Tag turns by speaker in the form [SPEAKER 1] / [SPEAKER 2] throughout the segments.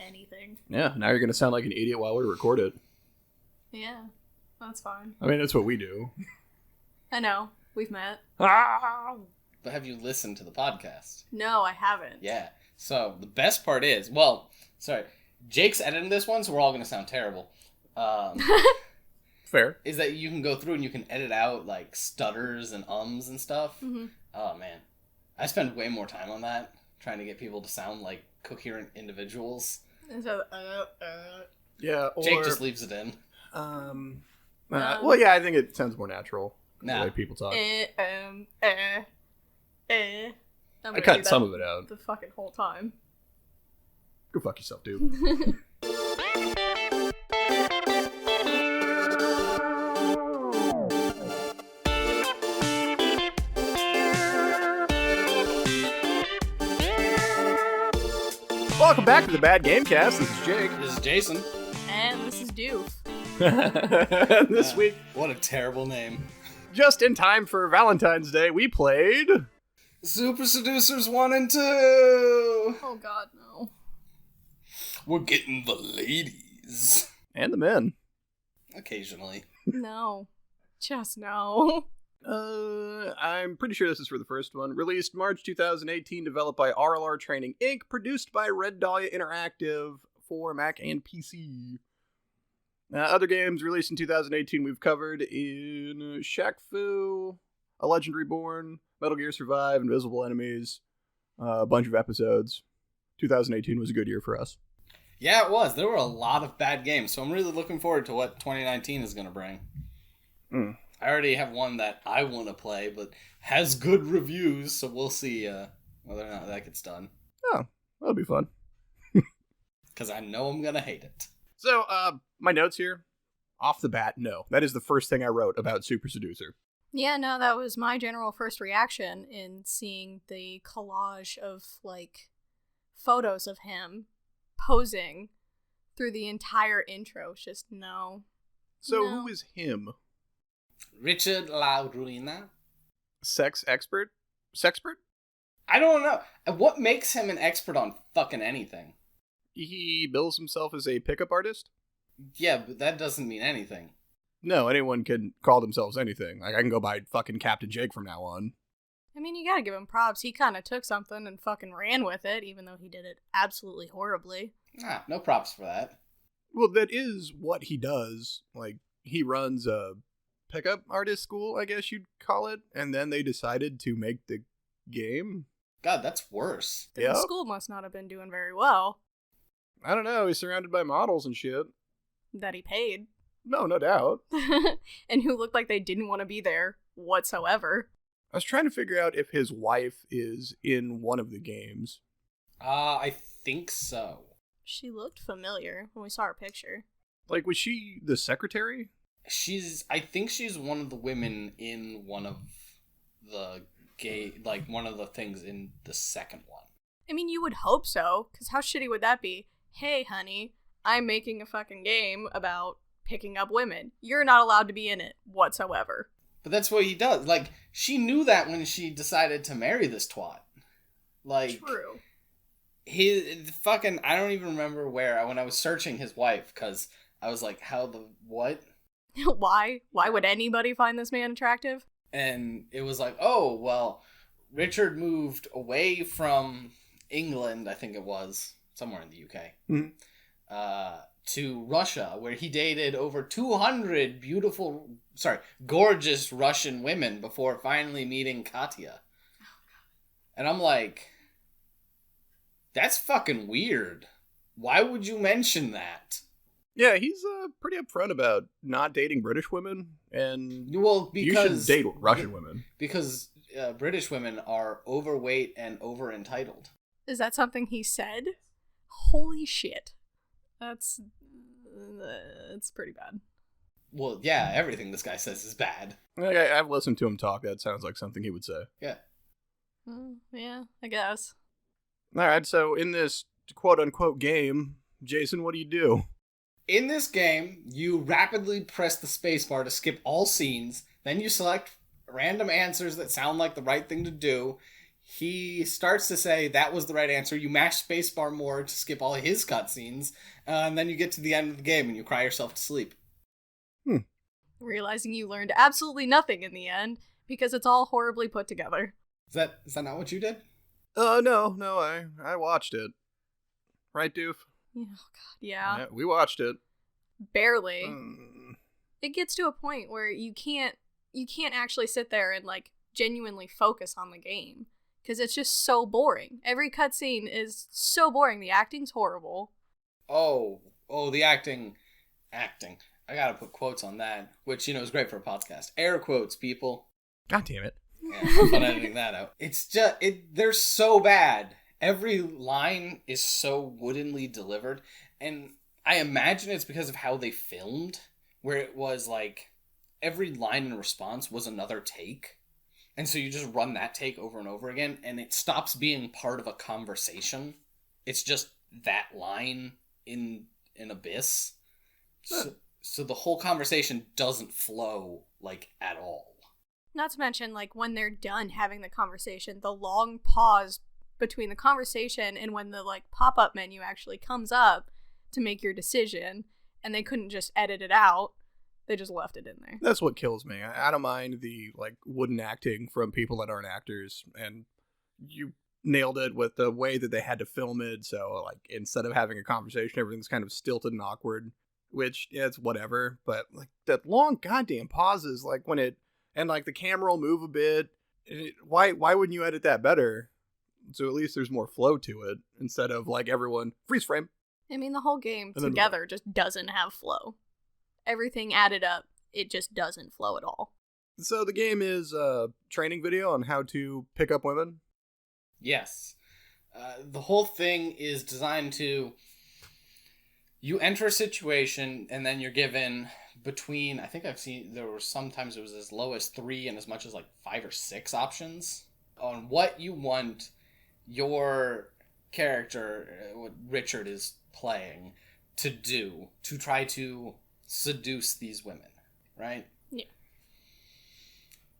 [SPEAKER 1] anything.
[SPEAKER 2] Yeah, now you're going to sound like an idiot while we record it.
[SPEAKER 1] Yeah, that's fine.
[SPEAKER 2] I mean, that's what we do.
[SPEAKER 1] I know. We've met.
[SPEAKER 2] Ah!
[SPEAKER 3] But have you listened to the podcast?
[SPEAKER 1] No, I haven't.
[SPEAKER 3] Yeah. So the best part is, Jake's editing this one, so we're all going to sound terrible.
[SPEAKER 2] Fair.
[SPEAKER 3] Is that you can go through and you can edit out, like, stutters and ums and stuff.
[SPEAKER 1] Mm-hmm.
[SPEAKER 3] Oh, man. I spend way more time on that, trying to get people to sound like coherent individuals.
[SPEAKER 1] And so,
[SPEAKER 2] Yeah, or...
[SPEAKER 3] Jake just leaves it in.
[SPEAKER 2] Well, yeah, I think it sounds more natural.
[SPEAKER 3] Nah.
[SPEAKER 2] The way people talk.
[SPEAKER 1] I'm
[SPEAKER 2] I
[SPEAKER 1] gonna
[SPEAKER 2] cut
[SPEAKER 1] do
[SPEAKER 2] some
[SPEAKER 1] that
[SPEAKER 2] of it out.
[SPEAKER 1] the fucking whole time.
[SPEAKER 2] Go fuck yourself, dude. Welcome back to the Bad Gamecast. This is Jake.
[SPEAKER 3] This is Jason.
[SPEAKER 1] And this is Doof.
[SPEAKER 2] This week,
[SPEAKER 3] What a terrible name.
[SPEAKER 2] just in time for Valentine's Day, we played...
[SPEAKER 3] Super Seducers 1 and 2!
[SPEAKER 1] Oh god, no.
[SPEAKER 3] We're getting the ladies.
[SPEAKER 2] And the men.
[SPEAKER 3] Occasionally.
[SPEAKER 1] No. Just no.
[SPEAKER 2] I'm pretty sure this is for the first one. Released March 2018, developed by RLR Training Inc., produced by Red Dahlia Interactive for Mac and PC. Other games released in 2018 we've covered in Shaq Fu, A Legend Reborn, Metal Gear Survive, Invisible Enemies, a bunch of episodes. 2018 was a good year for us.
[SPEAKER 3] Yeah, it was. There were a lot of bad games, so I'm really looking forward to what 2019 is going to bring. I already have one that I want to play, but has good reviews, so we'll see whether or not that gets done.
[SPEAKER 2] Oh, that'll be fun.
[SPEAKER 3] Because I know I'm going to hate it.
[SPEAKER 2] So, my notes here. Off the bat, no. That is the first thing I wrote about Super Seducer.
[SPEAKER 1] Yeah, no, that was my general first reaction in seeing the collage of, like, photos of him posing through the entire intro. It's just, no.
[SPEAKER 2] So,
[SPEAKER 1] No.
[SPEAKER 2] who is him?
[SPEAKER 3] Richard La Ruina?
[SPEAKER 2] Sex expert? Sexpert?
[SPEAKER 3] I don't know. What makes him an expert on fucking anything?
[SPEAKER 2] He bills himself as a pickup artist?
[SPEAKER 3] Yeah, but that doesn't mean anything.
[SPEAKER 2] No, anyone can call themselves anything. Like, I can go by fucking Captain Jake from now on.
[SPEAKER 1] I mean, you gotta give him props. He kind of took something and fucking ran with it, even though he did it absolutely horribly.
[SPEAKER 3] No props for that.
[SPEAKER 2] Well, that is what he does. Like, he runs a pickup artist school, I guess you'd call it, and then they decided to make the game.
[SPEAKER 3] God, that's worse.
[SPEAKER 1] Then
[SPEAKER 2] Yep.
[SPEAKER 1] The school must not have been doing very well.
[SPEAKER 2] I don't know, he's surrounded by models and shit.
[SPEAKER 1] That he paid.
[SPEAKER 2] No doubt.
[SPEAKER 1] And who looked like they didn't want to be there whatsoever.
[SPEAKER 2] I was trying to figure out if his wife is in one of the games.
[SPEAKER 3] I think so.
[SPEAKER 1] She looked familiar when we saw her picture.
[SPEAKER 2] Like, was she the secretary?
[SPEAKER 3] I think she's one of the women in one of the one of the things in the second one.
[SPEAKER 1] I mean, you would hope so, because how shitty would that be? Hey, honey, I'm making a fucking game about picking up women. You're not allowed to be in it whatsoever.
[SPEAKER 3] But that's what he does. Like, she knew that when she decided to marry this twat. Like,
[SPEAKER 1] True.
[SPEAKER 3] I don't even remember when I was searching his wife, because I was like, what?
[SPEAKER 1] Why? Why would anybody find this man attractive?
[SPEAKER 3] And it was like, oh, well, Richard moved away from England, I think it was, somewhere in the UK, to Russia, where he dated over 200 gorgeous Russian women before finally meeting Katya. And I'm like, that's fucking weird. Why would you mention that?
[SPEAKER 2] Yeah, he's pretty upfront about not dating British women, and
[SPEAKER 3] Well,
[SPEAKER 2] you should date Russian women.
[SPEAKER 3] Because British women are overweight and over entitled.
[SPEAKER 1] Is that something he said? Holy shit. That's pretty bad.
[SPEAKER 3] Well, yeah, everything this guy says is bad.
[SPEAKER 2] Like, I've listened to him talk. That sounds like something he would say.
[SPEAKER 3] Yeah.
[SPEAKER 1] Yeah, I guess.
[SPEAKER 2] All right, so in this quote-unquote game, Jason, what do you do?
[SPEAKER 3] In this game, you rapidly press the spacebar to skip all scenes, then you select random answers that sound like the right thing to do. he starts to say that was the right answer. You mash spacebar more to skip all of his cutscenes, and then you get to the end of the game and you cry yourself to sleep.
[SPEAKER 1] Realizing you learned absolutely nothing in the end because it's all horribly put together.
[SPEAKER 3] Is that not what you did?
[SPEAKER 2] No, I watched it. Right, Doof?
[SPEAKER 1] Oh, God, yeah.
[SPEAKER 2] We watched it.
[SPEAKER 1] Barely. It gets to a point where you can't actually sit there and, like, genuinely focus on the game. Because it's just so boring. Every cutscene is so boring. The acting's horrible.
[SPEAKER 3] Oh, the acting. I gotta put quotes on that, which, is great for a podcast. Air quotes, people.
[SPEAKER 2] God damn it.
[SPEAKER 3] Yeah, I'm fun editing that out. It's just, they're so bad. Every line is so woodenly delivered, and I imagine it's because of how they filmed, where it was like, every line in response was another take. And so you just run that take over and over again, and it stops being part of a conversation. It's just that line in an abyss. So the whole conversation doesn't flow, like, at all.
[SPEAKER 1] Not to mention, like, when they're done having the conversation, the long pause between the conversation and when the, like, pop-up menu actually comes up to make your decision, and they couldn't just edit it out. They just left it in there.
[SPEAKER 2] That's what kills me. I don't mind the, like, wooden acting from people that aren't actors, and you nailed it with the way that they had to film it, so, like, instead of having a conversation, everything's kind of stilted and awkward, which, yeah, it's whatever, but, like, that long goddamn pauses, like, when it, and, like, the camera will move a bit, why wouldn't you edit that better? So at least there's more flow to it, instead of, like, everyone, freeze frame.
[SPEAKER 1] I mean, the whole game together just doesn't have flow. Everything added up, it just doesn't flow at all.
[SPEAKER 2] So the game is a training video on how to pick up women?
[SPEAKER 3] Yes. The whole thing is designed to... You enter a situation, and then you're given between... I think I've seen... There were sometimes it was as low as 3 and as much as, like, 5 or 6 options on what you want your character, what Richard is playing, to do to try to seduce these women, right?
[SPEAKER 1] Yeah.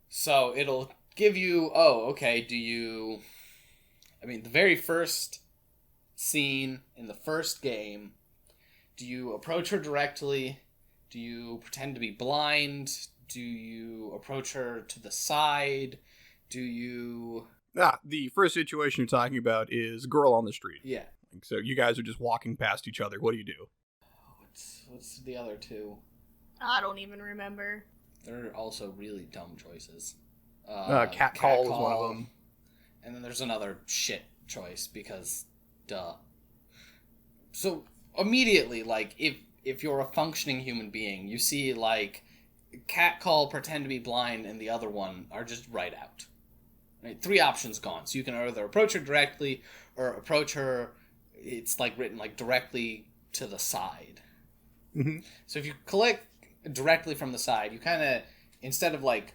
[SPEAKER 3] So it'll give you, the very first scene in the first game, do you approach her directly? Do you pretend to be blind? Do you approach her to the side? Do you...
[SPEAKER 2] the first situation you're talking about is girl on the street.
[SPEAKER 3] Yeah.
[SPEAKER 2] So you guys are just walking past each other. What do you do?
[SPEAKER 3] What's the other two?
[SPEAKER 1] I don't even remember.
[SPEAKER 3] They're also really dumb choices.
[SPEAKER 2] Cat call is one of them.
[SPEAKER 3] And then there's another shit choice because, duh. So immediately, like, if you're a functioning human being, you see, like, cat call, pretend to be blind, and the other one are just right out. Right? 3 options gone. So you can either approach her directly or approach her, it's, like, written, like, directly to the side.
[SPEAKER 2] Mm-hmm.
[SPEAKER 3] So if you click directly from the side, you kind of, instead of, like,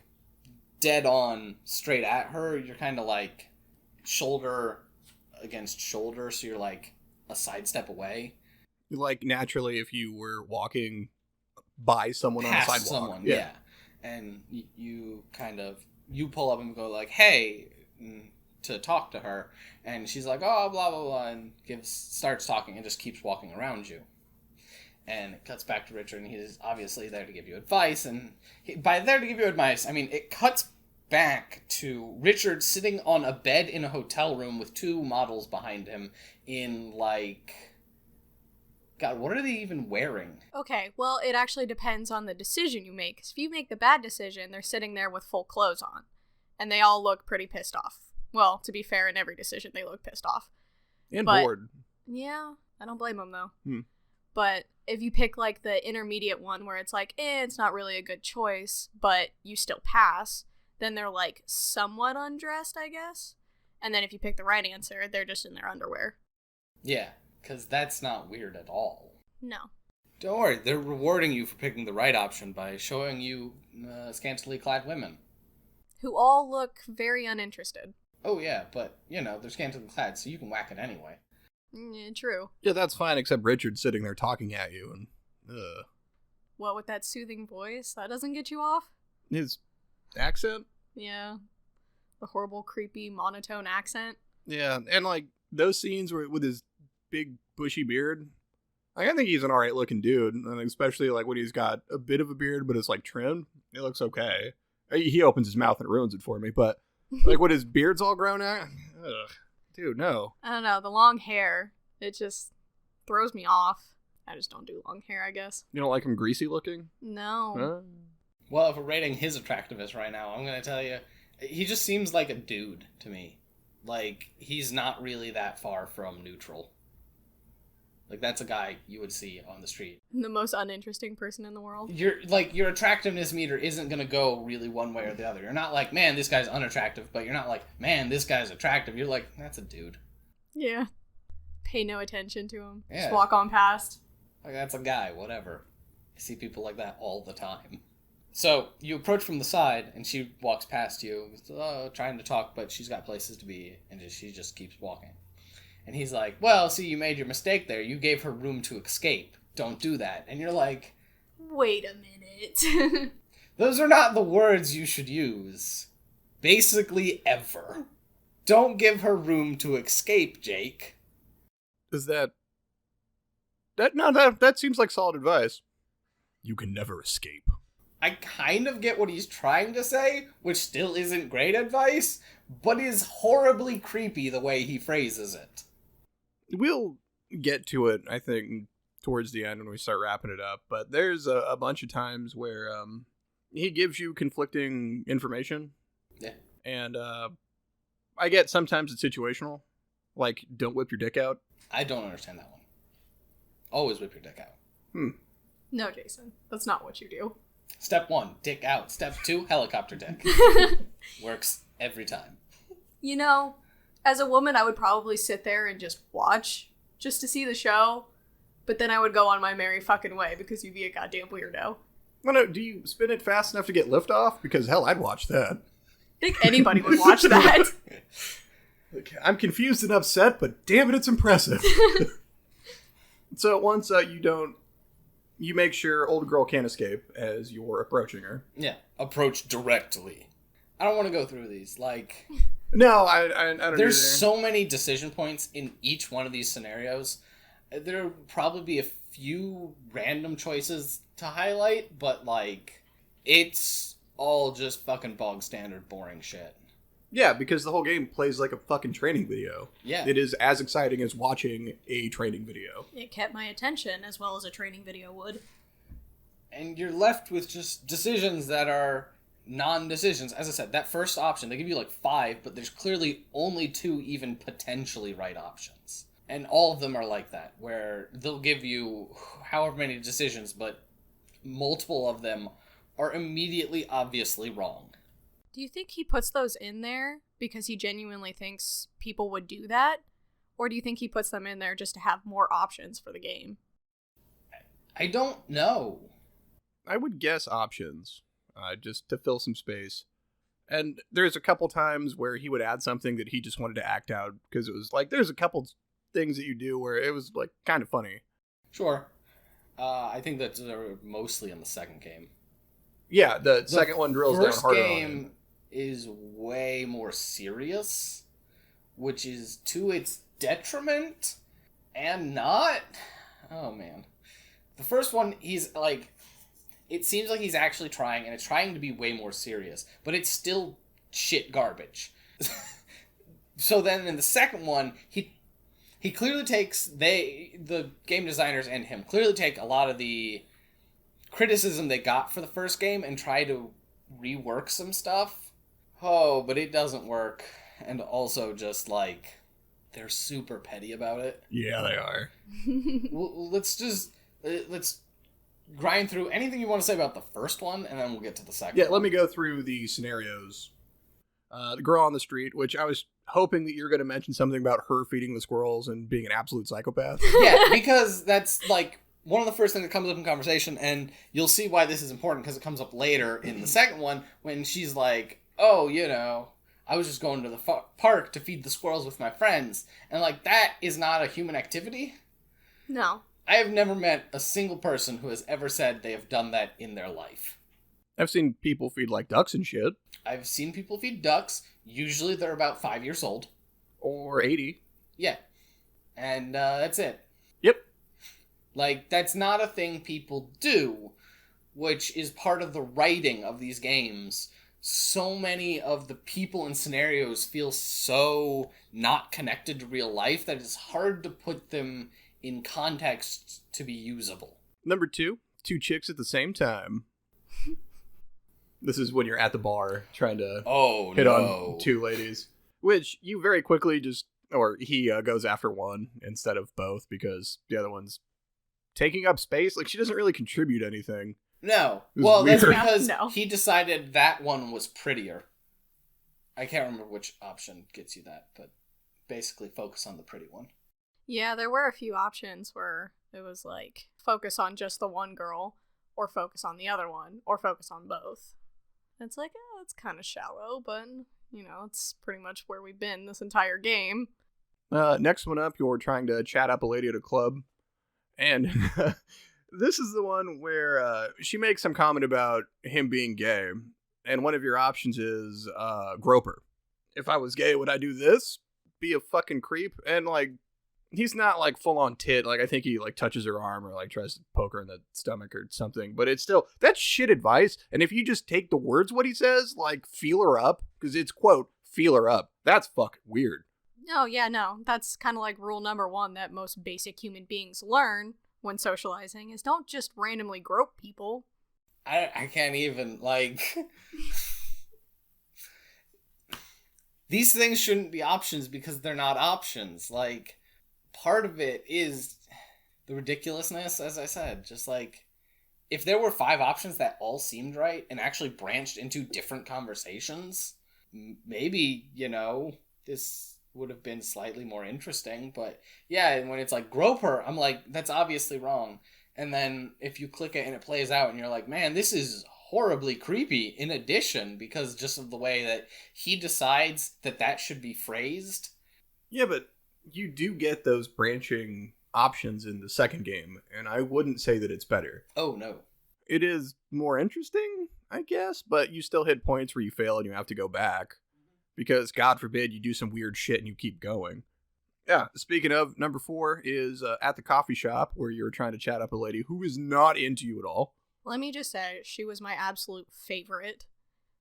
[SPEAKER 3] dead on straight at her, you're kind of, like, shoulder against shoulder, so you're, like, a sidestep away.
[SPEAKER 2] Like, naturally, if you were walking by someone
[SPEAKER 3] Past
[SPEAKER 2] on the sidewalk.
[SPEAKER 3] Someone, yeah. And you kind of, you pull up and go, like, hey, to talk to her, and she's like, oh, blah, blah, blah, and starts talking and just keeps walking around you. And it cuts back to Richard, and he's obviously there to give you advice. And by there to give you advice, I mean, it cuts back to Richard sitting on a bed in a hotel room with 2 models behind him in, like... God, what are they even wearing?
[SPEAKER 1] Okay, well, it actually depends on the decision you make. 'Cause if you make the bad decision, they're sitting there with full clothes on. And they all look pretty pissed off. Well, to be fair, in every decision, they look pissed off.
[SPEAKER 2] And bored.
[SPEAKER 1] Yeah, I don't blame them, though.
[SPEAKER 2] Hmm.
[SPEAKER 1] But if you pick, like, the intermediate one where it's like, it's not really a good choice, but you still pass, then they're, like, somewhat undressed, I guess. And then if you pick the right answer, they're just in their underwear.
[SPEAKER 3] Yeah, because that's not weird at all.
[SPEAKER 1] No.
[SPEAKER 3] Don't worry, they're rewarding you for picking the right option by showing you scantily clad women.
[SPEAKER 1] Who all look very uninterested.
[SPEAKER 3] Oh yeah, but, they're scantily clad, so you can whack it anyway.
[SPEAKER 1] Yeah, true.
[SPEAKER 2] Yeah, that's fine, except Richard's sitting there talking at you, and,
[SPEAKER 1] What, with that soothing voice? That doesn't get you off?
[SPEAKER 2] His accent?
[SPEAKER 1] Yeah. The horrible, creepy, monotone accent.
[SPEAKER 2] Yeah, and like those scenes where with his big bushy beard, like, I think he's an alright looking dude, and especially like when he's got a bit of a beard but it's like trimmed, it looks okay. He opens his mouth and it ruins it for me, but like when his beard's all grown out, ugh, dude, no.
[SPEAKER 1] I don't know, the long hair, it just throws me off. I just don't do long hair, I guess.
[SPEAKER 2] You don't like him greasy looking?
[SPEAKER 1] No.
[SPEAKER 3] Well, if we're rating his attractiveness right now, I'm going to tell you, he just seems like a dude to me. Like, he's not really that far from neutral. Like, that's a guy you would see on the street.
[SPEAKER 1] The most uninteresting person in the world.
[SPEAKER 3] Your attractiveness meter isn't going to go really one way or the other. You're not like, man, this guy's unattractive, but you're not like, man, this guy's attractive. You're like, that's a dude.
[SPEAKER 1] Yeah. Pay no attention to him.
[SPEAKER 3] Yeah.
[SPEAKER 1] Just walk on past.
[SPEAKER 3] Like, that's a guy, whatever. I see people like that all the time. So, you approach from the side, and she walks past you, trying to talk, but she's got places to be, and she just keeps walking. And he's like, well, see, you made your mistake there. You gave her room to escape. Don't do that. And you're like,
[SPEAKER 1] wait a minute.
[SPEAKER 3] those are not the words you should use. Basically, ever. Don't give her room to escape, Jake.
[SPEAKER 2] Is that seems like solid advice. You can never escape.
[SPEAKER 3] I kind of get what he's trying to say, which still isn't great advice, but is horribly creepy the way he phrases it.
[SPEAKER 2] We'll get to it, I think, towards the end when we start wrapping it up, but there's a bunch of times where he gives you conflicting information.
[SPEAKER 3] Yeah.
[SPEAKER 2] And I get sometimes it's situational, like don't whip your dick out.
[SPEAKER 3] I don't understand that one. Always whip your dick out.
[SPEAKER 1] No, Jason. That's not what you do.
[SPEAKER 3] Step 1, dick out. Step 2, helicopter dick. Works every time.
[SPEAKER 1] You know, as a woman, I would probably sit there and just watch, just to see the show, but then I would go on my merry fucking way because you'd be a goddamn weirdo.
[SPEAKER 2] Well, no, do you spin it fast enough to get liftoff? Because, hell, I'd watch that.
[SPEAKER 1] I think anybody would watch that.
[SPEAKER 2] Look, I'm confused and upset, but damn it, it's impressive. So once you make sure old girl can't escape as you're approaching her.
[SPEAKER 3] Yeah, approach directly. I don't want to go through these. Like,
[SPEAKER 2] no, I don't.
[SPEAKER 3] There's so many decision points in each one of these scenarios. There'll probably be a few random choices to highlight, but like, it's all just fucking bog standard boring shit.
[SPEAKER 2] Yeah, because the whole game plays like a fucking training video.
[SPEAKER 3] Yeah.
[SPEAKER 2] It is as exciting as watching a training video.
[SPEAKER 1] It kept my attention as well as a training video would.
[SPEAKER 3] And you're left with just decisions that are non-decisions. As I said, that first option, they give you like 5, but there's clearly only 2 even potentially right options. And all of them are like that, where they'll give you however many decisions, but multiple of them are immediately obviously wrong.
[SPEAKER 1] Do you think he puts those in there because he genuinely thinks people would do that? Or do you think he puts them in there just to have more options for the game?
[SPEAKER 3] I don't know.
[SPEAKER 2] I would guess options, just to fill some space. And there's a couple times where he would add something that he just wanted to act out, because it was like, there's a couple things that you do where it was like kind of funny.
[SPEAKER 3] Sure. I think that's mostly in the second game.
[SPEAKER 2] Yeah, the second one drills down harder on him.
[SPEAKER 3] First game is way more serious, which is to its detriment and not. Oh man. The first one, he's like, it seems like he's actually trying, and it's trying to be way more serious, but it's still shit garbage. So then in the second one, he clearly takes, the game designers and him clearly take a lot of the criticism they got for the first game and try to rework some stuff. Oh, but it doesn't work. And also just like, they're super petty about it.
[SPEAKER 2] Yeah, they are.
[SPEAKER 3] Let's grind through anything you want to say about the first one, and then we'll get to the second.
[SPEAKER 2] Yeah, let me go through the scenarios. The girl on the street, which I was hoping that you're going to mention something about her feeding the squirrels and being an absolute psychopath.
[SPEAKER 3] Yeah, because that's like one of the first things that comes up in conversation, and you'll see why this is important because it comes up later in the second one when she's like, oh, you know, I was just going to the park to feed the squirrels with my friends. And like, that is not a human activity.
[SPEAKER 1] No.
[SPEAKER 3] I have never met a single person who has ever said they have done that in their life.
[SPEAKER 2] I've seen people feed like ducks and shit.
[SPEAKER 3] I've seen people feed ducks. Usually they're about 5 years old.
[SPEAKER 2] Or 80.
[SPEAKER 3] Yeah. And that's it.
[SPEAKER 2] Yep.
[SPEAKER 3] Like, that's not a thing people do, which is part of the writing of these games. So many of the people and scenarios feel so not connected to real life that it's hard to put them in context to be usable.
[SPEAKER 2] Number 2, 2 chicks at the same time. This is when you're at the bar trying to hit on 2 ladies. Which you very quickly he goes after one instead of both because the other one's taking up space. Like, she doesn't really contribute anything.
[SPEAKER 3] No. Well, that's
[SPEAKER 2] weird.
[SPEAKER 3] because he decided that one was prettier. I can't remember which option gets you that, but basically focus on the pretty one.
[SPEAKER 1] Yeah, there were a few options where it was like, focus on just the one girl, or focus on the other one, or focus on both. And it's like, oh, it's kind of shallow, but, you know, it's pretty much where we've been this entire game.
[SPEAKER 2] Next one up, you're trying to chat up a lady at a club. And this is the one where she makes some comment about him being gay. And one of your options is groper. If I was gay, would I do this? Be a fucking creep? And, like, he's not, like, full-on tit. Like, I think he, like, touches her arm or, like, tries to poke her in the stomach or something. But it's still, that's shit advice. And if you just take the words what he says, like, feel her up, because it's, quote, feel her up. That's fucking weird.
[SPEAKER 1] Oh, yeah, no. That's kind of like rule number 1 that most basic human beings learn when socializing is don't just randomly grope people.
[SPEAKER 3] I can't even, like... These things shouldn't be options because they're not options. Like, part of it is the ridiculousness, as I said. Just like, if there were 5 options that all seemed right and actually branched into different conversations, maybe, you know, this would have been slightly more interesting. But yeah, and when it's like, grope her, I'm like, that's obviously wrong. And then if you click it and it plays out and you're like, man, this is horribly creepy in addition because just of the way that he decides that should be phrased.
[SPEAKER 2] Yeah, but you do get those branching options in the second game, and I wouldn't say that it's better.
[SPEAKER 3] Oh, no.
[SPEAKER 2] It is more interesting, I guess, but you still hit points where you fail and you have to go back. Because, God forbid, you do some weird shit and you keep going. Yeah, speaking of, number 4 is at the coffee shop where you're trying to chat up a lady who is not into you at all.
[SPEAKER 1] Let me just say, she was my absolute favorite.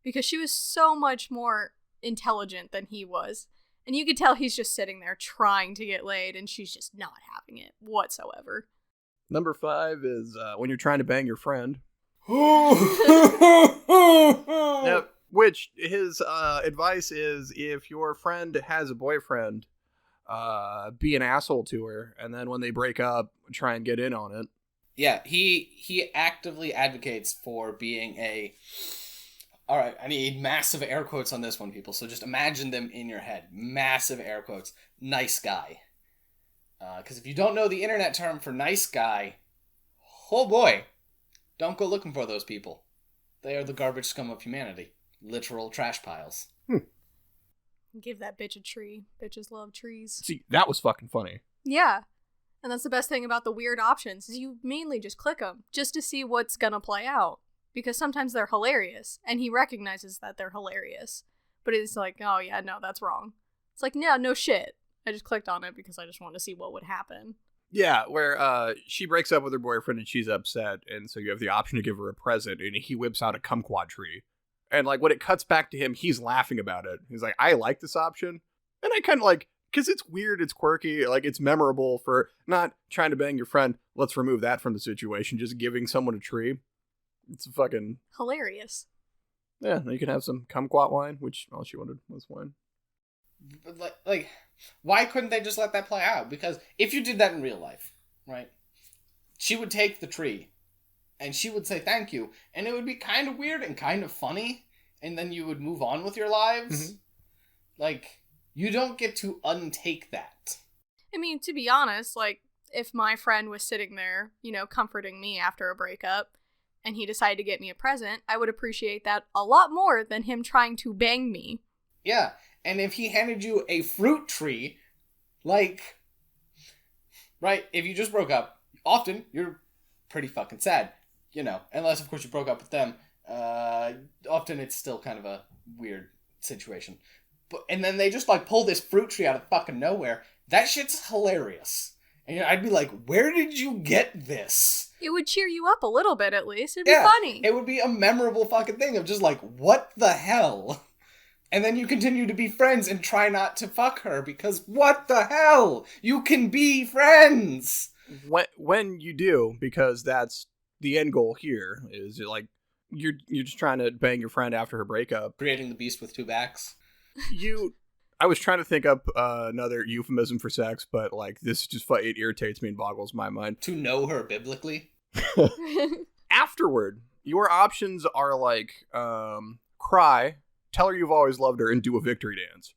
[SPEAKER 1] Because she was so much more intelligent than he was. And you could tell he's just sitting there trying to get laid, and she's just not having it whatsoever.
[SPEAKER 2] Number 5 is when you're trying to bang your friend. Yep. Which his advice is if your friend has a boyfriend, be an asshole to her, and then when they break up, try and get in on it.
[SPEAKER 3] Yeah, he actively advocates for being a... Alright, I need massive air quotes on this one, people, so just imagine them in your head. Massive air quotes. Nice guy. Because if you don't know the internet term for nice guy, oh boy, don't go looking for those people. They are the garbage scum of humanity. Literal trash piles.
[SPEAKER 1] Give that bitch a tree. Bitches love trees.
[SPEAKER 2] See, that was fucking funny.
[SPEAKER 1] Yeah. And that's the best thing about the weird options, is you mainly just click them, just to see what's gonna play out. Because sometimes they're hilarious, and he recognizes that they're hilarious. But it's like, oh yeah, no, that's wrong. It's like, no shit. I just clicked on it because I just wanted to see what would happen.
[SPEAKER 2] Yeah, where she breaks up with her boyfriend and she's upset, and so you have the option to give her a present, and he whips out a kumquat tree. And, like, when it cuts back to him, he's laughing about it. He's like, I like this option. And I kind of like, because it's weird, it's quirky, like, it's memorable for not trying to bang your friend. Let's remove that from the situation. Just giving someone a tree. It's fucking...
[SPEAKER 1] hilarious.
[SPEAKER 2] Yeah, you can have some kumquat wine, which all she wanted was wine.
[SPEAKER 3] But, like, why couldn't they just let that play out? Because if you did that in real life, right, she would take the tree. And she would say thank you. And it would be kind of weird and kind of funny. And then you would move on with your lives. Mm-hmm. Like, you don't get to untake that.
[SPEAKER 1] I mean, to be honest, like, if my friend was sitting there, you know, comforting me after a breakup, and he decided to get me a present, I would appreciate that a lot more than him trying to bang me.
[SPEAKER 3] Yeah. And if he handed you a fruit tree, like, right, if you just broke up, often you're pretty fucking sad. You know, unless, of course, you broke up with them Often it's still kind of a weird situation. And then they just, like, pull this fruit tree out of fucking nowhere. That shit's hilarious. And I'd be like, where did you get this?
[SPEAKER 1] It would cheer you up a little bit, at least. It'd be funny.
[SPEAKER 3] It would be a memorable fucking thing of just like, what the hell? And then you continue to be friends and try not to fuck her because what the hell? You can be friends!
[SPEAKER 2] When you do, because that's the end goal here, is like, you're just trying to bang your friend after her breakup.
[SPEAKER 3] Creating the beast with two backs.
[SPEAKER 2] I was trying to think up another euphemism for sex, but like this just it irritates me and boggles my mind.
[SPEAKER 3] To know her biblically?
[SPEAKER 2] Afterward, your options are like cry, tell her you've always loved her, and do a victory dance.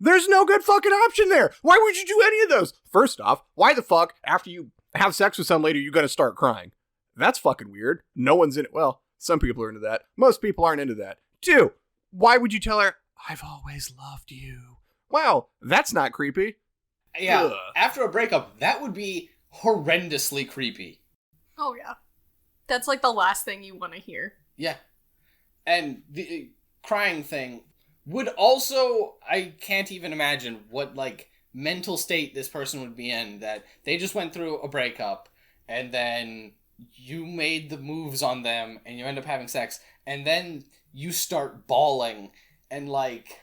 [SPEAKER 2] There's no good fucking option there. Why would you do any of those? First off, why the fuck, after you have sex with some lady, are you going to start crying? That's fucking weird. No one's in it. Well, some people are into that. Most people aren't into that. 2, why would you tell her, I've always loved you? Wow, that's not creepy.
[SPEAKER 3] Yeah,
[SPEAKER 2] Ugh.
[SPEAKER 3] After a breakup, that would be horrendously creepy.
[SPEAKER 1] Oh, yeah. That's like the last thing you want to hear.
[SPEAKER 3] Yeah. And the crying thing would also, I can't even imagine what, like, mental state this person would be in, that they just went through a breakup, and then you made the moves on them, and you end up having sex, and then you start bawling, and, like,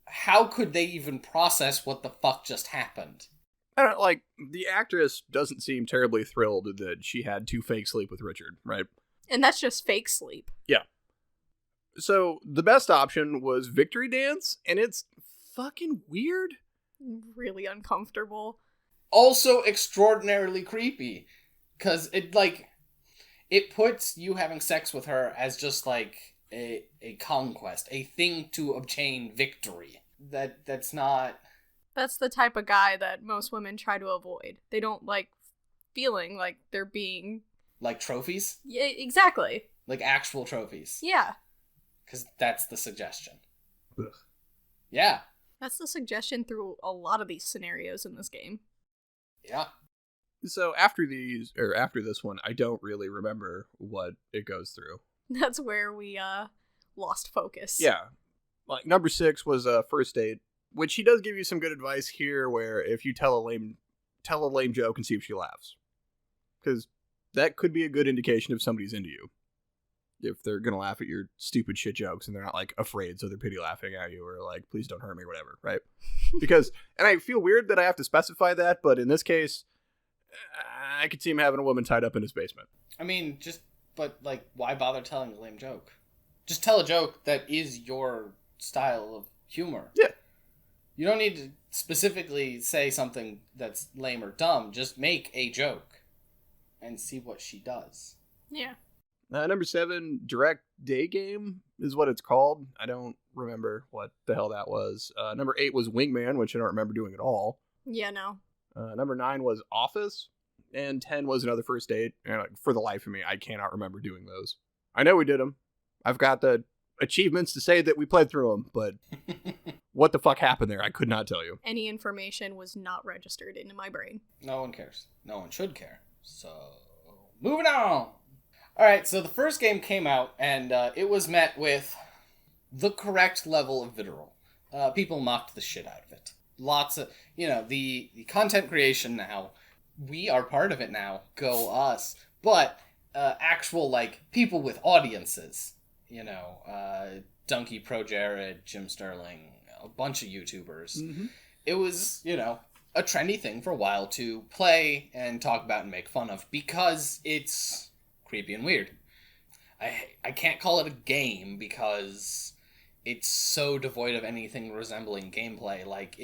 [SPEAKER 3] how could they even process what the fuck just happened?
[SPEAKER 2] I don't like, the actress doesn't seem terribly thrilled that she had to fake sleep with Richard, right?
[SPEAKER 1] And that's just fake sleep.
[SPEAKER 2] Yeah. So the best option was victory dance, and it's fucking weird.
[SPEAKER 1] Really uncomfortable.
[SPEAKER 3] Also extraordinarily creepy, because it puts you having sex with her as just like a conquest, a thing to obtain victory. That's not...
[SPEAKER 1] That's the type of guy that most women try to avoid. They don't like feeling like they're being...
[SPEAKER 3] Like trophies?
[SPEAKER 1] Yeah, exactly.
[SPEAKER 3] Like actual trophies.
[SPEAKER 1] Yeah.
[SPEAKER 3] Because that's the suggestion.
[SPEAKER 2] Ugh.
[SPEAKER 3] Yeah.
[SPEAKER 1] That's the suggestion through a lot of these scenarios in this game.
[SPEAKER 3] Yeah.
[SPEAKER 2] So after this one, I don't really remember what it goes through.
[SPEAKER 1] That's where we lost focus.
[SPEAKER 2] Yeah. Like number 6 was a first date, which he does give you some good advice here, where if you tell a lame joke and see if she laughs. Because that could be a good indication if somebody's into you. If they're going to laugh at your stupid shit jokes and they're not, like, afraid, so they're pity laughing at you or, like, please don't hurt me or whatever, right? Because, and I feel weird that I have to specify that, but in this case, I could see him having a woman tied up in his basement.
[SPEAKER 3] I mean, but, like, why bother telling a lame joke? Just tell a joke that is your style of humor.
[SPEAKER 2] Yeah.
[SPEAKER 3] You don't need to specifically say something that's lame or dumb. Just make a joke and see what she does.
[SPEAKER 1] Yeah.
[SPEAKER 2] Number 7, Direct Day Game is what it's called. I don't remember what the hell that was. Number 8 was Wingman, which I don't remember doing at all.
[SPEAKER 1] Yeah, no.
[SPEAKER 2] Number 9 was Office. And 10 was Another First Date. And for the life of me, I cannot remember doing those. I know we did them. I've got the achievements to say that we played through them, but what the fuck happened there, I could not tell you.
[SPEAKER 1] Any information was not registered into my brain.
[SPEAKER 3] No one cares. No one should care. So, moving on! Alright, so the first game came out, and it was met with the correct level of vitriol. People mocked the shit out of it. Lots of, the content creation now, we are part of it now, go us. But actual, like, people with audiences, Donkey Pro Jared, Jim Sterling, a bunch of YouTubers. Mm-hmm. It was, a trendy thing for a while to play and talk about and make fun of, because it's creepy and weird. I can't call it a game because it's so devoid of anything resembling gameplay. Like,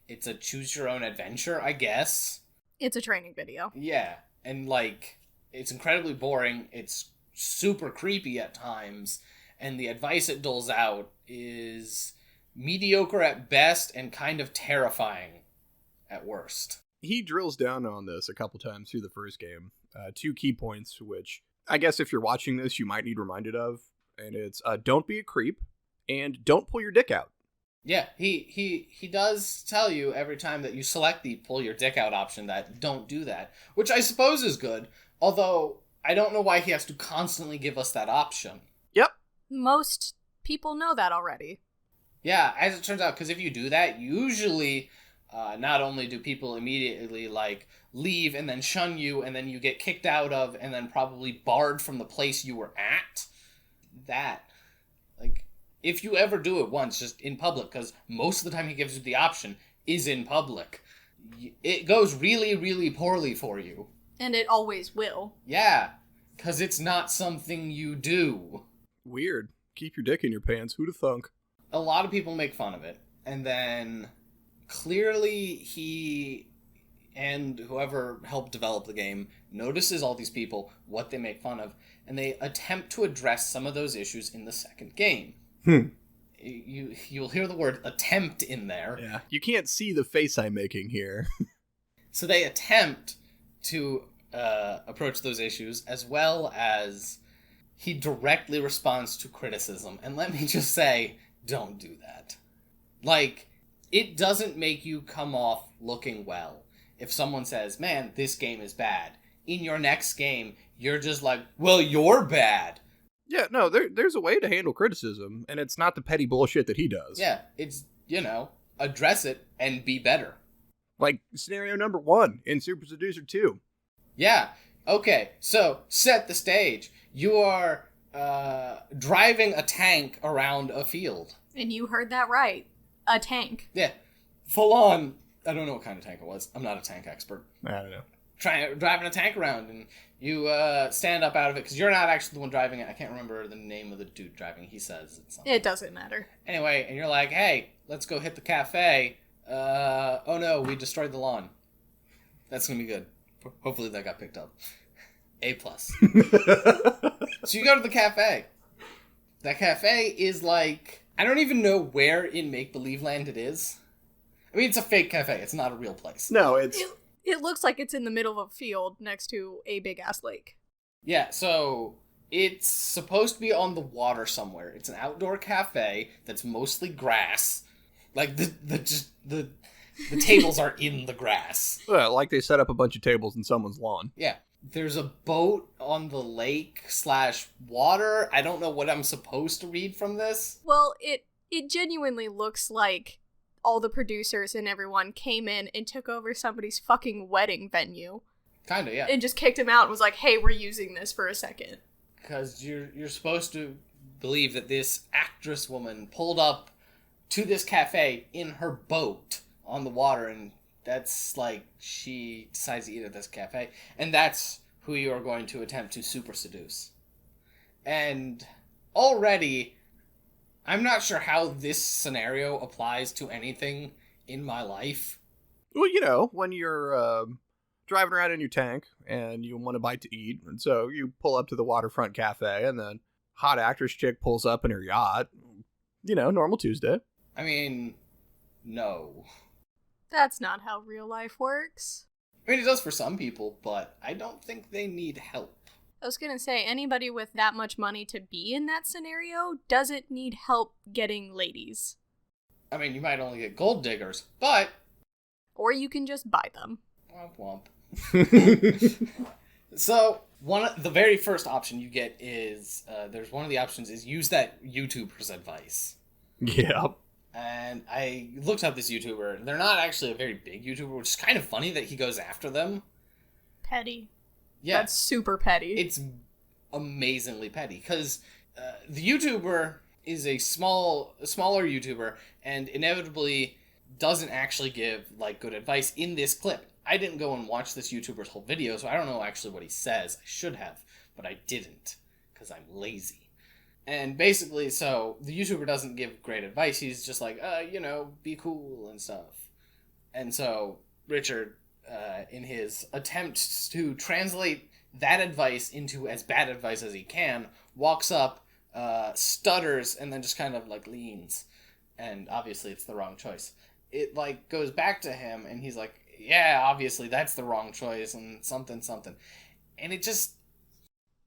[SPEAKER 3] it's a choose your own adventure, I guess.
[SPEAKER 1] It's a training video.
[SPEAKER 3] Yeah, and like, it's incredibly boring. It's super creepy at times, and the advice it doles out is mediocre at best and kind of terrifying at worst.
[SPEAKER 2] He drills down on this a couple times through the first game. 2 key points, which I guess if you're watching this, you might need reminded of. And it's don't be a creep and don't pull your dick out.
[SPEAKER 3] Yeah, he does tell you every time that you select the pull your dick out option that don't do that, which I suppose is good. Although I don't know why he has to constantly give us that option.
[SPEAKER 2] Yep.
[SPEAKER 1] Most people know that already.
[SPEAKER 3] Yeah, as it turns out, because if you do that, usually not only do people immediately like leave and then shun you, and then you get kicked out of, and then probably barred from the place you were at. That, like, if you ever do it once, just in public, because most of the time he gives you the option is in public, it goes really, really poorly for you.
[SPEAKER 1] And it always will.
[SPEAKER 3] Yeah, because it's not something you do.
[SPEAKER 2] Weird. Keep your dick in your pants. Who'da thunk?
[SPEAKER 3] A lot of people make fun of it, and then clearly he and whoever helped develop the game notices all these people, what they make fun of, and they attempt to address some of those issues in the second game. You'll hear the word attempt in there.
[SPEAKER 2] Yeah. You can't see the face I'm making here.
[SPEAKER 3] So they attempt to approach those issues, as well as he directly responds to criticism. And let me just say, don't do that. Like, it doesn't make you come off looking well if someone says, man, this game is bad. In your next game, you're just like, well, you're bad.
[SPEAKER 2] Yeah, no, there's a way to handle criticism, and it's not the petty bullshit that he does.
[SPEAKER 3] Yeah, it's, address it and be better.
[SPEAKER 2] Like scenario number 1 in Super Seducer 2.
[SPEAKER 3] Yeah, okay, so set the stage. You are driving a tank around a field.
[SPEAKER 1] And you heard that right. A tank.
[SPEAKER 3] Yeah, full on. I don't know what kind of tank it was. I'm not a tank expert.
[SPEAKER 2] I don't know.
[SPEAKER 3] Driving a tank around, and you stand up out of it, because you're not actually the one driving it. I can't remember the name of the dude driving. He says it's something.
[SPEAKER 1] It doesn't matter.
[SPEAKER 3] Anyway, and you're like, hey, let's go hit the cafe. Oh no, we destroyed the lawn. That's gonna be good. Hopefully that got picked up. A+. So you go to the cafe. That cafe is like, I don't even know where in Make-Believe Land it is. I mean, it's a fake cafe. It's not a real place.
[SPEAKER 2] No, it's...
[SPEAKER 1] It looks like it's in the middle of a field next to a big-ass lake.
[SPEAKER 3] Yeah, so it's supposed to be on the water somewhere. It's an outdoor cafe that's mostly grass. Like, the tables are in the grass.
[SPEAKER 2] like they set up a bunch of tables in someone's lawn.
[SPEAKER 3] Yeah. There's a boat on the lake/water. I don't know what I'm supposed to read from this.
[SPEAKER 1] Well, it genuinely looks like all the producers and everyone came in and took over somebody's fucking wedding venue.
[SPEAKER 3] Kinda, yeah.
[SPEAKER 1] And just kicked him out and was like, hey, we're using this for a second.
[SPEAKER 3] Because you're supposed to believe that this actress woman pulled up to this cafe in her boat on the water, and that's like, she decides to eat at this cafe, and that's who you are going to attempt to super seduce. And already, I'm not sure how this scenario applies to anything in my life.
[SPEAKER 2] Well, when you're driving around in your tank and you want a bite to eat, and so you pull up to the waterfront cafe, and then hot actress chick pulls up in her yacht. Normal Tuesday.
[SPEAKER 3] I mean, no.
[SPEAKER 1] That's not how real life works.
[SPEAKER 3] I mean, it does for some people, but I don't think they need help.
[SPEAKER 1] I was gonna say, anybody with that much money to be in that scenario doesn't need help getting ladies.
[SPEAKER 3] I mean, you might only get gold diggers, but...
[SPEAKER 1] Or you can just buy them.
[SPEAKER 3] Womp womp. So, the very first option you get is, there's one of the options is use that YouTuber's advice.
[SPEAKER 2] Yeah.
[SPEAKER 3] And I looked up this YouTuber. They're not actually a very big YouTuber, which is kind of funny that he goes after them.
[SPEAKER 1] Petty.
[SPEAKER 3] Yeah.
[SPEAKER 1] That's super petty.
[SPEAKER 3] It's amazingly petty, because the YouTuber is a smaller YouTuber, and inevitably doesn't actually give, like, good advice in this clip. I didn't go and watch this YouTuber's whole video, so I don't know actually what he says. I should have, but I didn't, because I'm lazy. And basically, so, the YouTuber doesn't give great advice. He's just like, be cool and stuff. And so, Richard, in his attempt to translate that advice into as bad advice as he can, walks up, stutters, and then just kind of, like, leans. And obviously, it's the wrong choice. It, like, goes back to him, and he's like, yeah, obviously, that's the wrong choice, and something. And it just...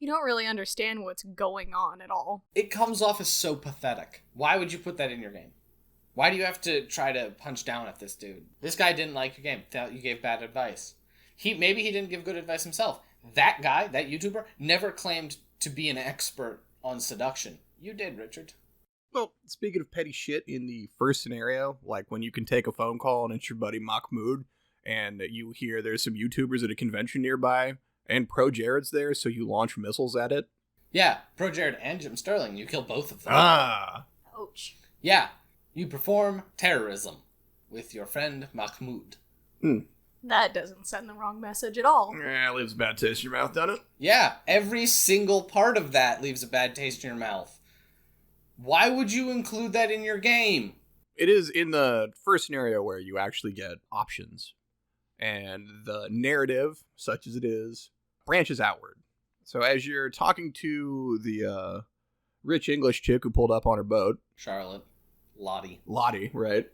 [SPEAKER 1] You don't really understand what's going on at all.
[SPEAKER 3] It comes off as so pathetic. Why would you put that in your game? Why do you have to try to punch down at this dude? This guy didn't like your game. Thought you gave bad advice. Maybe he didn't give good advice himself. That guy, that YouTuber, never claimed to be an expert on seduction. You did, Richard.
[SPEAKER 2] Well, speaking of petty shit, in the first scenario, like when you can take a phone call and it's your buddy Mahmoud, and you hear there's some YouTubers at a convention nearby, and Pro Jared's there, so you launch missiles at it.
[SPEAKER 3] Yeah, Pro Jared and Jim Sterling. You kill both of them.
[SPEAKER 2] Ah.
[SPEAKER 1] Ouch.
[SPEAKER 3] Yeah, you perform terrorism with your friend Mahmoud.
[SPEAKER 1] That doesn't send the wrong message at all.
[SPEAKER 2] Yeah, it leaves a bad taste in your mouth, doesn't it?
[SPEAKER 3] Yeah, every single part of that leaves a bad taste in your mouth. Why would you include that in your game?
[SPEAKER 2] It is in the first scenario where you actually get options. And the narrative, such as it is, branches outward. So as you're talking to the rich English chick who pulled up on her boat.
[SPEAKER 3] Charlotte. Lottie,
[SPEAKER 2] right?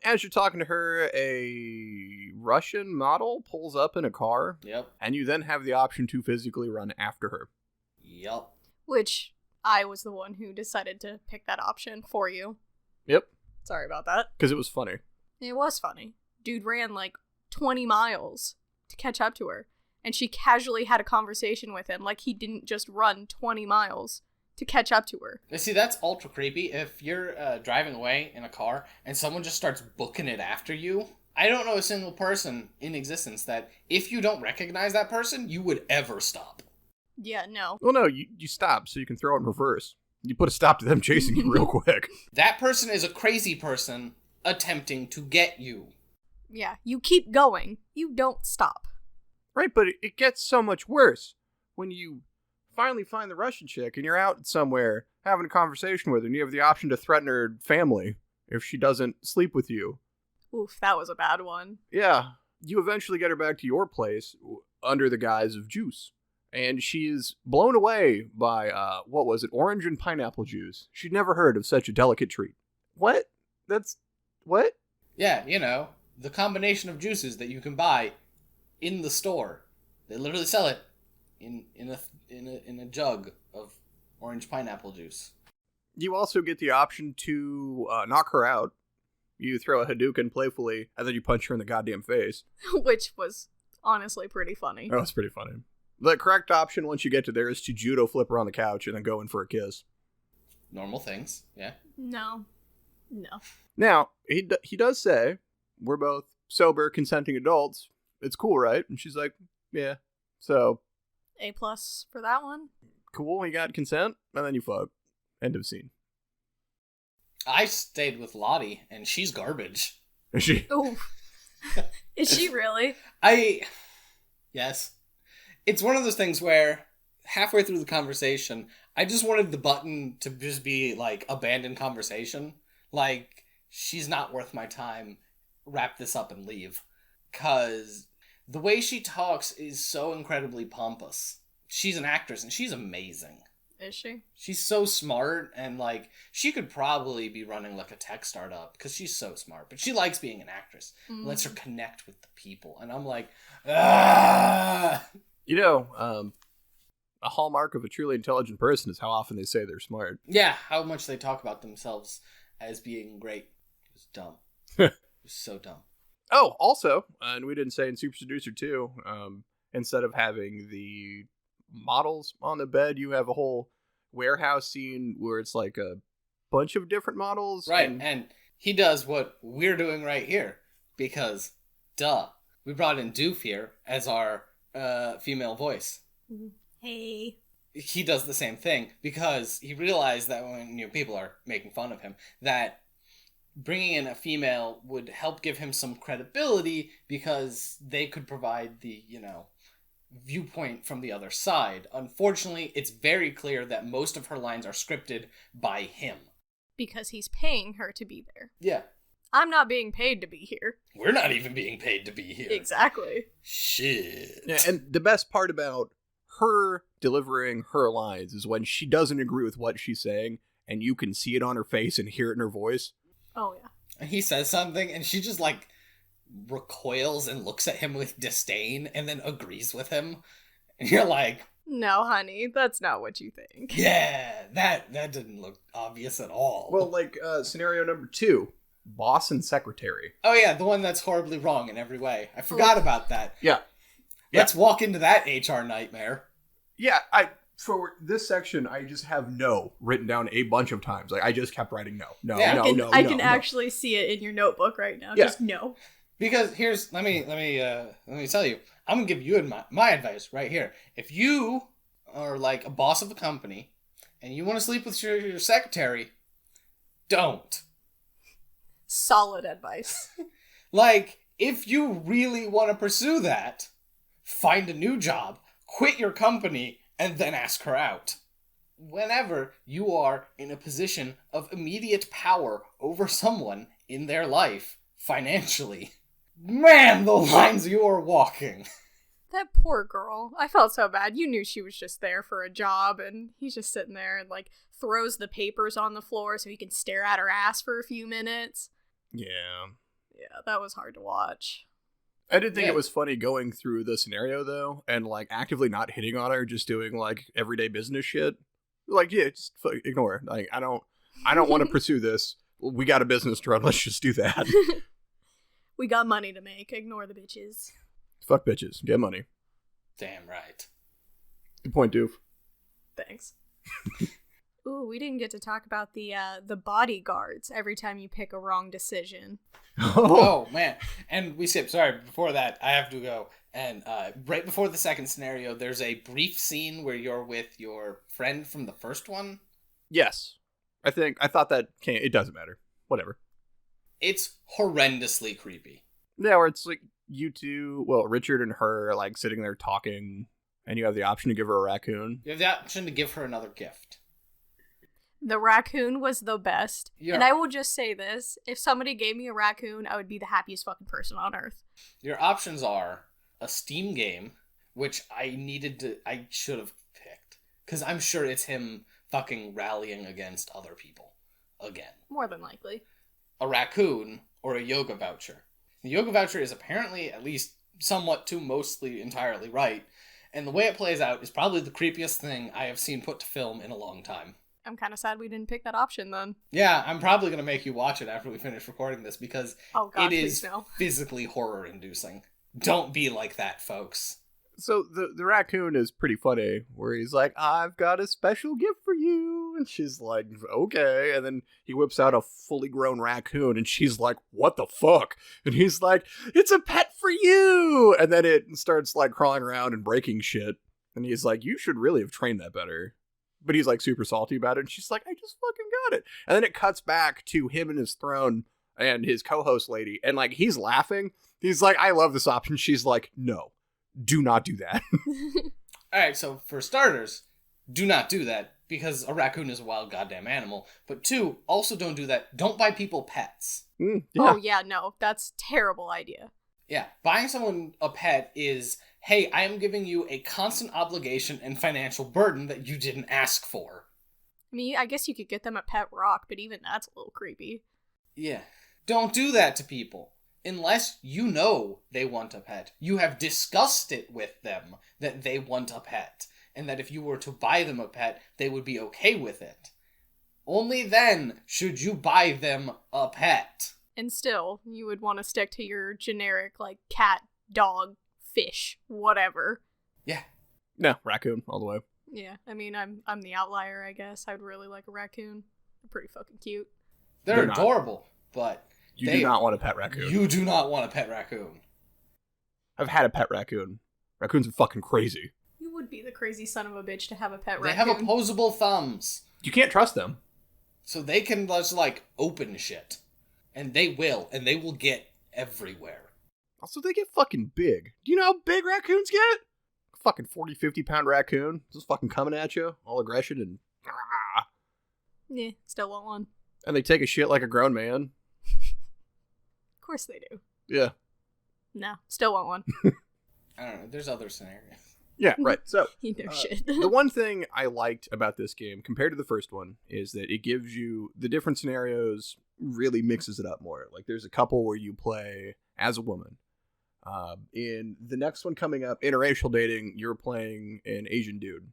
[SPEAKER 2] As you're talking to her, a Russian model pulls up in a car.
[SPEAKER 3] Yep.
[SPEAKER 2] And you then have the option to physically run after her.
[SPEAKER 3] Yep.
[SPEAKER 1] Which I was the one who decided to pick that option for you.
[SPEAKER 2] Yep.
[SPEAKER 1] Sorry about that.
[SPEAKER 2] Because it was funny.
[SPEAKER 1] It was funny. Dude ran like 20 miles to catch up to her. And she casually had a conversation with him like he didn't just run 20 miles to catch up to her.
[SPEAKER 3] See, that's ultra creepy. If you're driving away in a car and someone just starts booking it after you, I don't know a single person in existence that if you don't recognize that person, you would ever stop.
[SPEAKER 1] Yeah, no.
[SPEAKER 2] Well, no, you stop so you can throw it in reverse. You put a stop to them chasing you real quick.
[SPEAKER 3] That person is a crazy person attempting to get you.
[SPEAKER 1] Yeah, you keep going. You don't stop.
[SPEAKER 2] Right, but it gets so much worse when you finally find the Russian chick and you're out somewhere having a conversation with her and you have the option to threaten her family if she doesn't sleep with you.
[SPEAKER 1] Oof, that was a bad one.
[SPEAKER 2] Yeah, you eventually get her back to your place under the guise of juice. And she's blown away by, what was it, orange and pineapple juice. She'd never heard of such a delicate treat. What? What?
[SPEAKER 3] Yeah, you know, the combination of juices that you can buy in the store. They literally sell it in a jug of orange pineapple juice.
[SPEAKER 2] You also get the option to knock her out. You throw a Hadouken playfully, and then you punch her in the goddamn face.
[SPEAKER 1] Which was honestly pretty funny.
[SPEAKER 2] Oh, it's pretty funny. The correct option once you get to there is to judo flip her on the couch and then go in for a kiss.
[SPEAKER 3] Normal things, yeah.
[SPEAKER 1] No.
[SPEAKER 2] Now, he does say, we're both sober, consenting adults. It's cool, right? And she's like, yeah. So.
[SPEAKER 1] A+ for that one.
[SPEAKER 2] Cool, you got consent, and then you fuck. End of scene.
[SPEAKER 3] I stayed with Lottie, and she's garbage.
[SPEAKER 2] Is she?
[SPEAKER 1] Ooh. Is she really?
[SPEAKER 3] Yes. It's one of those things where halfway through the conversation, I just wanted the button to just be like abandon conversation. Like, she's not worth my time. Wrap this up and leave. 'Cause the way she talks is so incredibly pompous. She's an actress and she's amazing.
[SPEAKER 1] Is she?
[SPEAKER 3] She's so smart and like she could probably be running like a tech startup because she's so smart. But she likes being an actress. It lets her connect with the people. And I'm like, ah!
[SPEAKER 2] You know, a hallmark of a truly intelligent person is how often they say they're smart.
[SPEAKER 3] Yeah, how much they talk about themselves as being great. It was dumb. It was so dumb.
[SPEAKER 2] Oh, also, and we didn't say in Super Seducer 2, instead of having the models on the bed, you have a whole warehouse scene where it's like a bunch of different models.
[SPEAKER 3] Right, and he does what we're doing right here. Because, duh, we brought in Doof here as our female voice.
[SPEAKER 1] Hey.
[SPEAKER 3] He does the same thing because he realized that when people are making fun of him, that bringing in a female would help give him some credibility because they could provide the, viewpoint from the other side. Unfortunately, it's very clear that most of her lines are scripted by him.
[SPEAKER 1] Because he's paying her to be there.
[SPEAKER 3] Yeah.
[SPEAKER 1] I'm not being paid to be here.
[SPEAKER 3] We're not even being paid to be here.
[SPEAKER 1] Exactly.
[SPEAKER 3] Shit.
[SPEAKER 2] Yeah, and the best part about her delivering her lines is when she doesn't agree with what she's saying, and you can see it on her face and hear it in her voice.
[SPEAKER 1] Oh, yeah.
[SPEAKER 3] And he says something, and she just, recoils and looks at him with disdain, and then agrees with him. And you're like...
[SPEAKER 1] No, honey, that's not what you think.
[SPEAKER 3] Yeah, that didn't look obvious at all.
[SPEAKER 2] Well, scenario number 2, boss and secretary.
[SPEAKER 3] Oh, yeah, the one that's horribly wrong in every way. I forgot about that.
[SPEAKER 2] Yeah.
[SPEAKER 3] Let's walk into that HR nightmare.
[SPEAKER 2] Yeah, for this section, I just have no written down a bunch of times. Like, I just kept writing no.
[SPEAKER 1] I can actually see it in your notebook right now. Yeah. Just no.
[SPEAKER 3] Because let me tell you, I'm gonna give you my advice right here. If you are like a boss of a company and you want to sleep with your secretary, don't.
[SPEAKER 1] Solid advice.
[SPEAKER 3] Like, if you really want to pursue that, find a new job, quit your company, and then ask her out. Whenever you are in a position of immediate power over someone in their life, financially, man, the lines you are walking.
[SPEAKER 1] That poor girl. I felt so bad. You knew she was just there for a job, and he's just sitting there and, like, throws the papers on the floor so he can stare at her ass for a few minutes.
[SPEAKER 2] Yeah.
[SPEAKER 1] Yeah, that was hard to watch.
[SPEAKER 2] I did think it was funny going through the scenario, though, and, like, actively not hitting on her, just doing, like, everyday business shit. Like, yeah, just ignore her. Like, I don't want to pursue this. We got a business to run. Let's just do that.
[SPEAKER 1] We got money to make. Ignore the bitches.
[SPEAKER 2] Fuck bitches. Get money.
[SPEAKER 3] Damn right.
[SPEAKER 2] Good point, Doof.
[SPEAKER 1] Thanks. Ooh, we didn't get to talk about the bodyguards every time you pick a wrong decision.
[SPEAKER 3] Oh, man. And we skipped. Sorry, before that, I have to go. And right before the second scenario, there's a brief scene where you're with your friend from the first one.
[SPEAKER 2] Yes. I thought that it doesn't matter. Whatever.
[SPEAKER 3] It's horrendously creepy.
[SPEAKER 2] Yeah, where it's like you two, well, Richard and her are like sitting there talking, and you have the option to give her a raccoon.
[SPEAKER 3] You have the option to give her another gift.
[SPEAKER 1] The raccoon was the best. Yeah. And I will just say this. If somebody gave me a raccoon, I would be the happiest fucking person on earth.
[SPEAKER 3] Your options are a Steam game, which I should have picked. Because I'm sure it's him fucking rallying against other people. Again.
[SPEAKER 1] More than likely.
[SPEAKER 3] A raccoon, or a yoga voucher. The yoga voucher is apparently at least somewhat to mostly entirely right. And the way it plays out is probably the creepiest thing I have seen put to film in a long time.
[SPEAKER 1] I'm kind of sad we didn't pick that option then.
[SPEAKER 3] Yeah, I'm probably going to make you watch it after we finish recording this because it is physically horror-inducing. Don't be like that, folks.
[SPEAKER 2] So the raccoon is pretty funny, where he's like, I've got a special gift for you. And she's like, okay. And then he whips out a fully grown raccoon, and she's like, what the fuck? And he's like, it's a pet for you. And then it starts like crawling around and breaking shit. And he's like, you should really have trained that better. But he's like super salty about it. And she's like, I just fucking got it. And then it cuts back to him and his throne and his co-host lady. And like, he's laughing. He's like, I love this option. She's like, no, do not do that.
[SPEAKER 3] All right. So for starters, do not do that because a raccoon is a wild goddamn animal. But two, also don't do that. Don't buy people pets.
[SPEAKER 1] Yeah. Oh yeah. No, that's a terrible idea.
[SPEAKER 3] Yeah. Buying someone a pet is, hey, I am giving you a constant obligation and financial burden that you didn't ask for.
[SPEAKER 1] I mean, I guess you could get them a pet rock, but even that's a little creepy.
[SPEAKER 3] Yeah. Don't do that to people. Unless you know they want a pet. You have discussed it with them that they want a pet. And that if you were to buy them a pet, they would be okay with it. Only then should you buy them a pet.
[SPEAKER 1] And still, you would want to stick to your generic, like, cat, dog, fish, whatever.
[SPEAKER 3] Yeah.
[SPEAKER 2] No, raccoon, all the way.
[SPEAKER 1] Yeah, I mean, I'm the outlier, I guess. I'd really like a raccoon. They're pretty fucking cute.
[SPEAKER 3] They're adorable, but...
[SPEAKER 2] You do not want a pet raccoon.
[SPEAKER 3] You do not want a pet raccoon.
[SPEAKER 2] I've had a pet raccoon. Raccoons are fucking crazy.
[SPEAKER 1] You would be the crazy son of a bitch to have a pet raccoon.
[SPEAKER 3] They have opposable thumbs.
[SPEAKER 2] You can't trust them.
[SPEAKER 3] So they can just, like, open shit. And they will get everywhere.
[SPEAKER 2] Also, they get fucking big. Do you know how big raccoons get? A fucking 40, 50-pound raccoon. Just fucking coming at you. All aggression and...
[SPEAKER 1] Yeah, still want one.
[SPEAKER 2] And they take a shit like a grown man.
[SPEAKER 1] Of course they do.
[SPEAKER 2] Yeah.
[SPEAKER 1] No, still want one.
[SPEAKER 3] I don't know. There's other scenarios.
[SPEAKER 2] Yeah, right. So,
[SPEAKER 1] shit.
[SPEAKER 2] The one thing I liked about this game, compared to the first one, is that it gives you the different scenarios, really mixes it up more. Like, there's a couple where you play as a woman. In the next one coming up, interracial dating, you're playing an Asian dude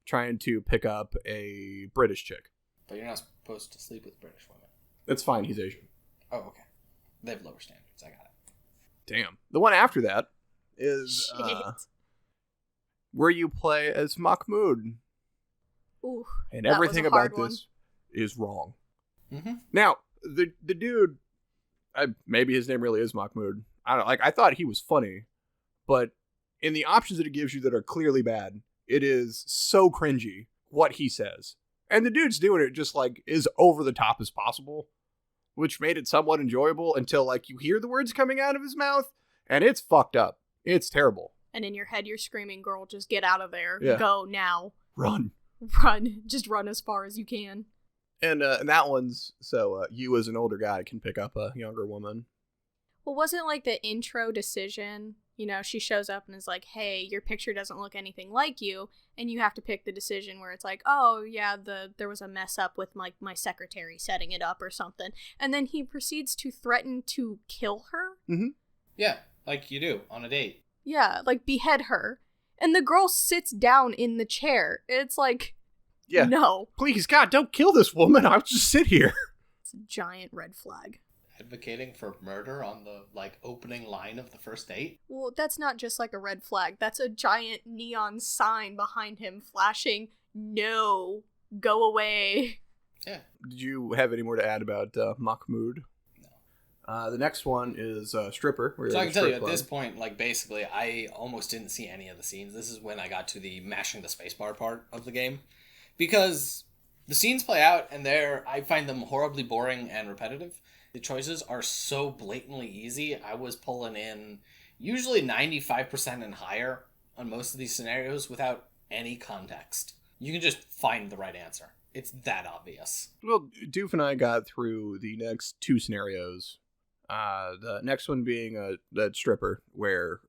[SPEAKER 2] trying to pick up a British chick.
[SPEAKER 3] But you're not supposed to sleep with British women.
[SPEAKER 2] That's fine. He's Asian.
[SPEAKER 3] Oh, okay. They have lower standards. I got it.
[SPEAKER 2] Damn. The one after that, is
[SPEAKER 1] Shit.
[SPEAKER 2] where you play as Mahmoud.
[SPEAKER 1] Ooh,
[SPEAKER 2] And
[SPEAKER 1] that was
[SPEAKER 2] everything
[SPEAKER 1] a hard
[SPEAKER 2] about
[SPEAKER 1] one.
[SPEAKER 2] this is wrong.
[SPEAKER 3] Mm-hmm.
[SPEAKER 2] Now, the dude, maybe his name really is Mahmoud. I don't know, I thought he was funny, but in the options that it gives you that are clearly bad, it is so cringy what he says. And the dude's doing it just as over the top as possible, which made it somewhat enjoyable until you hear the words coming out of his mouth, and it's fucked up. It's terrible.
[SPEAKER 1] And in your head, you're screaming, girl, just get out of there.
[SPEAKER 2] Yeah.
[SPEAKER 1] Go now.
[SPEAKER 2] Run.
[SPEAKER 1] Run. Just run as far as you can.
[SPEAKER 2] And that one's so you as an older guy can pick up a younger woman.
[SPEAKER 1] Well, wasn't the intro decision, she shows up and is like, hey, your picture doesn't look anything like you, and you have to pick the decision where it's like, oh, yeah, there was a mess up with my secretary setting it up or something. And then he proceeds to threaten to kill her?
[SPEAKER 2] Mm-hmm.
[SPEAKER 3] Yeah, like you do on a date.
[SPEAKER 1] Yeah, behead her. And the girl sits down in the chair. It's
[SPEAKER 2] yeah.
[SPEAKER 1] No.
[SPEAKER 2] Please, God, don't kill this woman. I'll just sit here.
[SPEAKER 1] It's a giant red flag.
[SPEAKER 3] Advocating for murder on the opening line of the first date?
[SPEAKER 1] Well, that's not just a red flag. That's a giant neon sign behind him flashing, no, go away.
[SPEAKER 3] Yeah.
[SPEAKER 2] Did you have any more to add about Mahmoud? No. The next one is Stripper.
[SPEAKER 3] So I can tell you at this point, basically, I almost didn't see any of the scenes. This is when I got to the mashing the spacebar part of the game. Because the scenes play out, and I find them horribly boring and repetitive. The choices are so blatantly easy. I was pulling in usually 95% and higher on most of these scenarios without any context. You can just find the right answer. It's that obvious.
[SPEAKER 2] Well, Doof and I got through the next two scenarios. The next one being that Stripper, where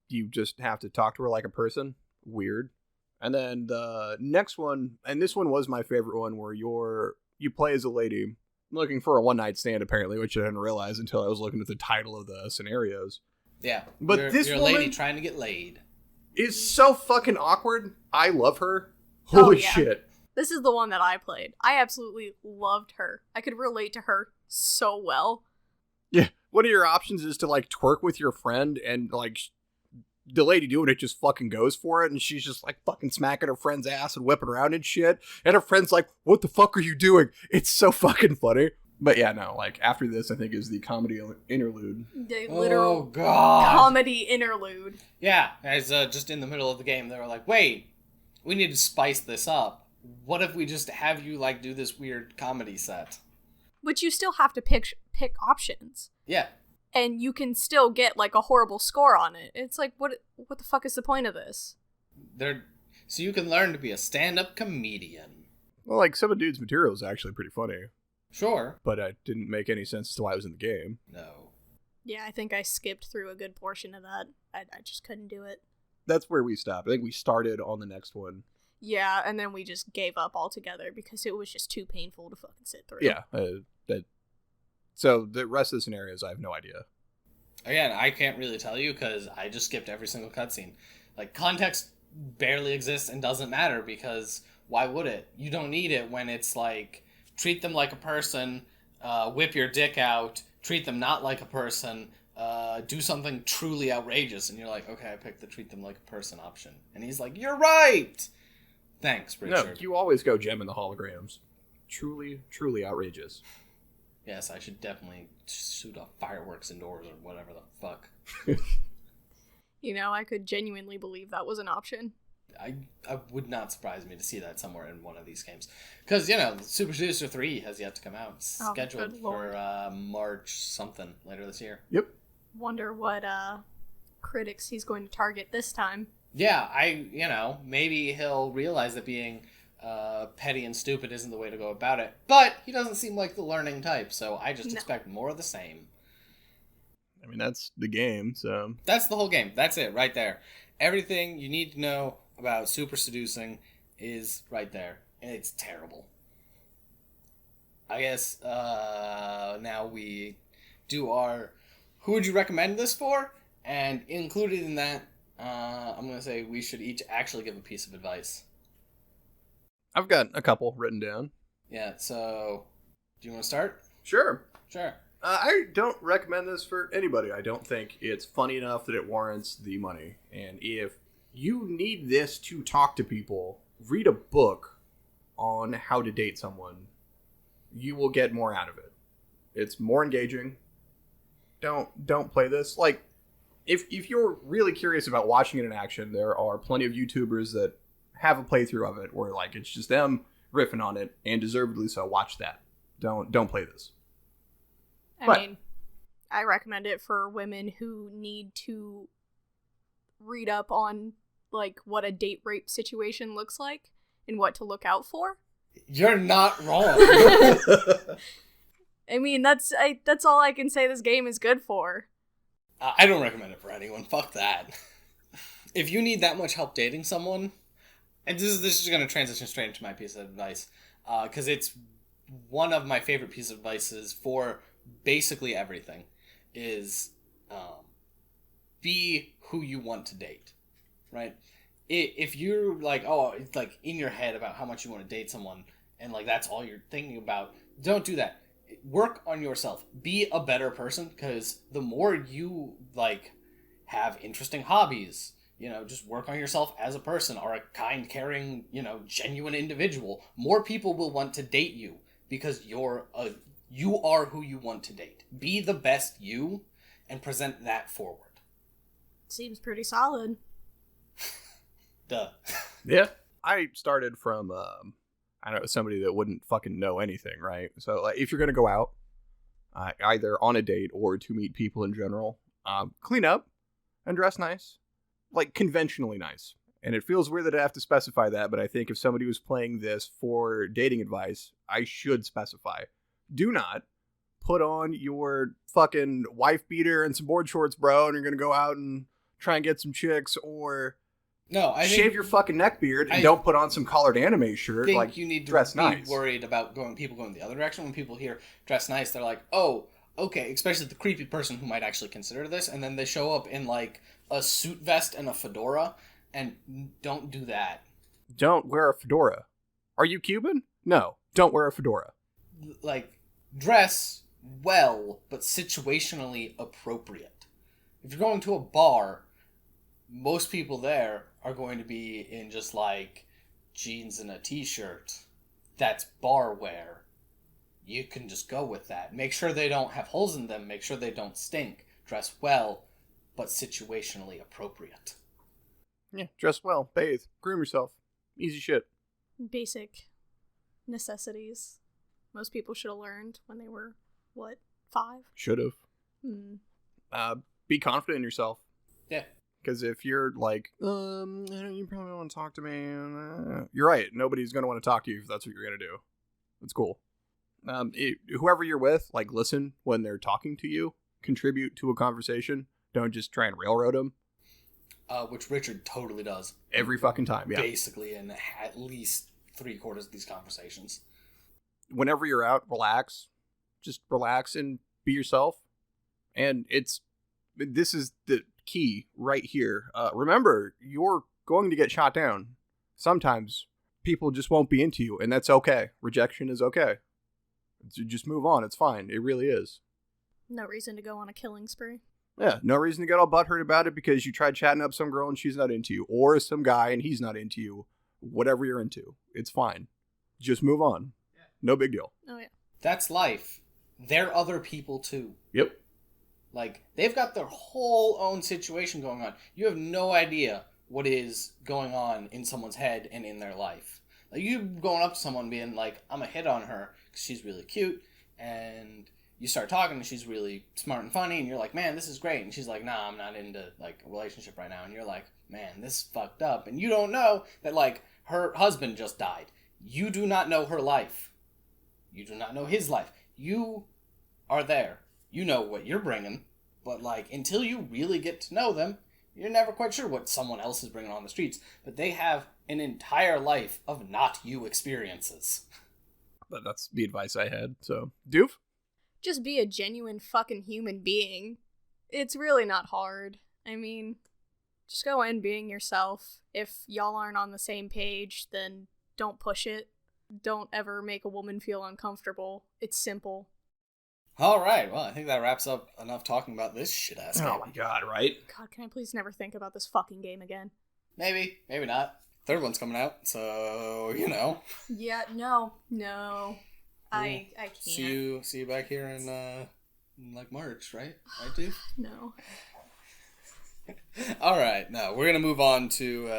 [SPEAKER 2] you just have to talk to her like a person. Weird. And then the next one, and this one was my favorite one, where you play as a lady looking for a one-night stand, apparently, which I didn't realize until I was looking at the title of the scenarios.
[SPEAKER 3] Yeah,
[SPEAKER 2] but
[SPEAKER 3] you're a lady trying to get laid.
[SPEAKER 2] Is so fucking awkward. I love her. Holy shit.
[SPEAKER 1] This is the one that I played. I absolutely loved her. I could relate to her so well.
[SPEAKER 2] Yeah, one of your options is to twerk with your friend, and the lady doing it just fucking goes for it, and she's just fucking smacking her friend's ass and whipping around and shit, and her friend's like, what the fuck are you doing? It's so fucking funny. But yeah, no, after this, I think is the comedy interlude.
[SPEAKER 1] The literal
[SPEAKER 3] God.
[SPEAKER 1] comedy interlude.
[SPEAKER 3] Yeah, as just in the middle of the game, they were like, wait, we need to spice this up. What if we just have you do this weird comedy set?
[SPEAKER 1] But you still have to pick options.
[SPEAKER 3] Yeah.
[SPEAKER 1] And you can still get a horrible score on it. It's what the fuck is the point of this?
[SPEAKER 3] So you can learn to be a stand-up comedian.
[SPEAKER 2] Well, some of dude's material is actually pretty funny.
[SPEAKER 3] Sure.
[SPEAKER 2] But it didn't make any sense as to why it was in the game.
[SPEAKER 3] No.
[SPEAKER 1] Yeah, I think I skipped through a good portion of that. I just couldn't do it.
[SPEAKER 2] That's where we stopped. I think we started on the next one.
[SPEAKER 1] Yeah, and then we just gave up altogether because it was just too painful to fucking sit through.
[SPEAKER 2] Yeah, so the rest of the scenarios, I have no idea.
[SPEAKER 3] Again, I can't really tell you because I just skipped every single cutscene. Context barely exists and doesn't matter because why would it? You don't need it when it's treat them like a person, whip your dick out, treat them not like a person, do something truly outrageous. And you're like, okay, I picked the treat them like a person option. And he's like, you're right! Thanks, Richard.
[SPEAKER 2] No, you always go gem in the holograms. Truly, truly outrageous.
[SPEAKER 3] Yes, I should definitely shoot off fireworks indoors or whatever the fuck.
[SPEAKER 1] I could genuinely believe that was an option.
[SPEAKER 3] I would not surprise me to see that somewhere in one of these games. Because, Super Seducer 3 has yet to come out. It's scheduled for March something later this year.
[SPEAKER 2] Yep.
[SPEAKER 1] Wonder what critics he's going to target this time.
[SPEAKER 3] Yeah, maybe he'll realize that being petty and stupid isn't the way to go about it. But he doesn't seem like the learning type, so I just expect more of the same.
[SPEAKER 2] I mean, that's the game, so...
[SPEAKER 3] That's the whole game. That's it, right there. Everything you need to know about Super Seducing is right there. And it's terrible. I guess, now we do our... Who would you recommend this for? And included in that, I'm going to say we should each actually give a piece of advice.
[SPEAKER 2] I've got a couple written down.
[SPEAKER 3] Yeah, so... Do you want to start?
[SPEAKER 2] Sure.
[SPEAKER 3] Sure.
[SPEAKER 2] I don't recommend this for anybody. I don't think it's funny enough that it warrants the money. And if you need this to talk to people, read a book on how to date someone. You will get more out of it. It's more engaging. Don't play this. Like, if you're really curious about watching it in action, there are plenty of YouTubers that have a playthrough of it where, like, it's just them riffing on it, and deservedly so. Watch that. Don't play this.
[SPEAKER 1] I mean, I recommend it for women who need to read up on, like, what a date rape situation looks like and what to look out for.
[SPEAKER 3] You're not wrong.
[SPEAKER 1] I mean, that's all I can say this game is good for.
[SPEAKER 3] I don't recommend it for anyone. Fuck that. If you need that much help dating someone, and this is going to transition straight into my piece of advice, because it's one of my favorite pieces of advice for basically everything, is be who you want to date, right? If you're like, oh, it's like in your head about how much you want to date someone, and like that's all you're thinking about, don't do that. Work on yourself. Be a better person, because the more you like have interesting hobbies, just work on yourself as a person, are a kind, caring, genuine individual, more people will want to date you because you are who you want to date. Be the best you and present that forward.
[SPEAKER 1] Seems pretty solid.
[SPEAKER 3] Duh.
[SPEAKER 2] Yeah. I started from I don't know, somebody that wouldn't fucking know anything, right? So, like, if you're going to go out, either on a date or to meet people in general, clean up and dress nice. Like, conventionally nice. And it feels weird that I have to specify that, but I think if somebody was playing this for dating advice, I should specify. Do not put on your fucking wife beater and some board shorts, bro, and you're going to go out and try and get some chicks, or...
[SPEAKER 3] No, I
[SPEAKER 2] shave your fucking neck beard and don't put on some collared anime shirt.
[SPEAKER 3] Think
[SPEAKER 2] like,
[SPEAKER 3] you need to
[SPEAKER 2] dress
[SPEAKER 3] be
[SPEAKER 2] nice.
[SPEAKER 3] Worried about people going the other direction. When people hear dress nice, they're like, oh, okay. Especially the creepy person who might actually consider this, and then they show up in like a suit vest and a fedora, and don't do that.
[SPEAKER 2] Don't wear a fedora. Are you Cuban? No, don't wear a fedora.
[SPEAKER 3] Like, dress well, but situationally appropriate. If you're going to a bar, most people there are going to be in just like jeans and a t-shirt. That's bar wear. You can just go with that. Make sure they don't have holes in them. Make sure they don't stink. Dress well, but situationally appropriate.
[SPEAKER 2] Yeah, dress well, bathe, groom yourself. Easy shit.
[SPEAKER 1] Basic necessities. Most people should have learned when they were, 5?
[SPEAKER 2] Should have. Be confident in yourself.
[SPEAKER 3] Yeah.
[SPEAKER 2] Because if you're like, you probably don't want to talk to me. You're right. Nobody's going to want to talk to you if that's what you're going to do. That's cool. Whoever you're with, like, listen when they're talking to you. Contribute to a conversation. Don't just try and railroad them.
[SPEAKER 3] Which Richard totally does.
[SPEAKER 2] Every fucking time, yeah.
[SPEAKER 3] Basically in at least 3/4 of these conversations.
[SPEAKER 2] Whenever you're out, relax. Just relax and be yourself. And this is the key right here. Remember, you're going to get shot down. Sometimes people just won't be into you, and that's okay. Rejection is okay. Just move on. It's fine. It really is.
[SPEAKER 1] No reason to go on a killing spree.
[SPEAKER 2] Yeah, no reason to get all butthurt about it because you tried chatting up some girl and she's not into you, or some guy and he's not into you. Whatever you're into, it's fine. Just move on. No big deal.
[SPEAKER 1] Oh, yeah.
[SPEAKER 3] That's life. They're other people, too.
[SPEAKER 2] Yep.
[SPEAKER 3] Like, they've got their whole own situation going on. You have no idea what is going on in someone's head and in their life. Like, you going up to someone being like, I'm a hit on her because she's really cute, and you start talking and she's really smart and funny, and you're like, man, this is great. And she's like, nah, I'm not into, like, a relationship right now. And you're like, man, this is fucked up. And you don't know that, like, her husband just died. You do not know her life. You do not know his life. You are there. You know what you're bringing, but, like, until you really get to know them, you're never quite sure what someone else is bringing on the streets. But they have an entire life of not you experiences.
[SPEAKER 2] But that's the advice I had, so. Doof?
[SPEAKER 1] Just be a genuine fucking human being. It's really not hard. I mean, just go in being yourself. If y'all aren't on the same page, then don't push it. Don't ever make a woman feel uncomfortable. It's simple.
[SPEAKER 3] All right. Well, I think that wraps up enough talking about this shit-ass game.
[SPEAKER 2] Oh my god, right?
[SPEAKER 1] God, can I please never think about this fucking game again?
[SPEAKER 3] Maybe not. Third one's coming out, so, you know.
[SPEAKER 1] Yeah, no. I can't.
[SPEAKER 3] See you back here in like March, right? Right, dude?
[SPEAKER 1] No.
[SPEAKER 3] All right. Now, we're going to move on to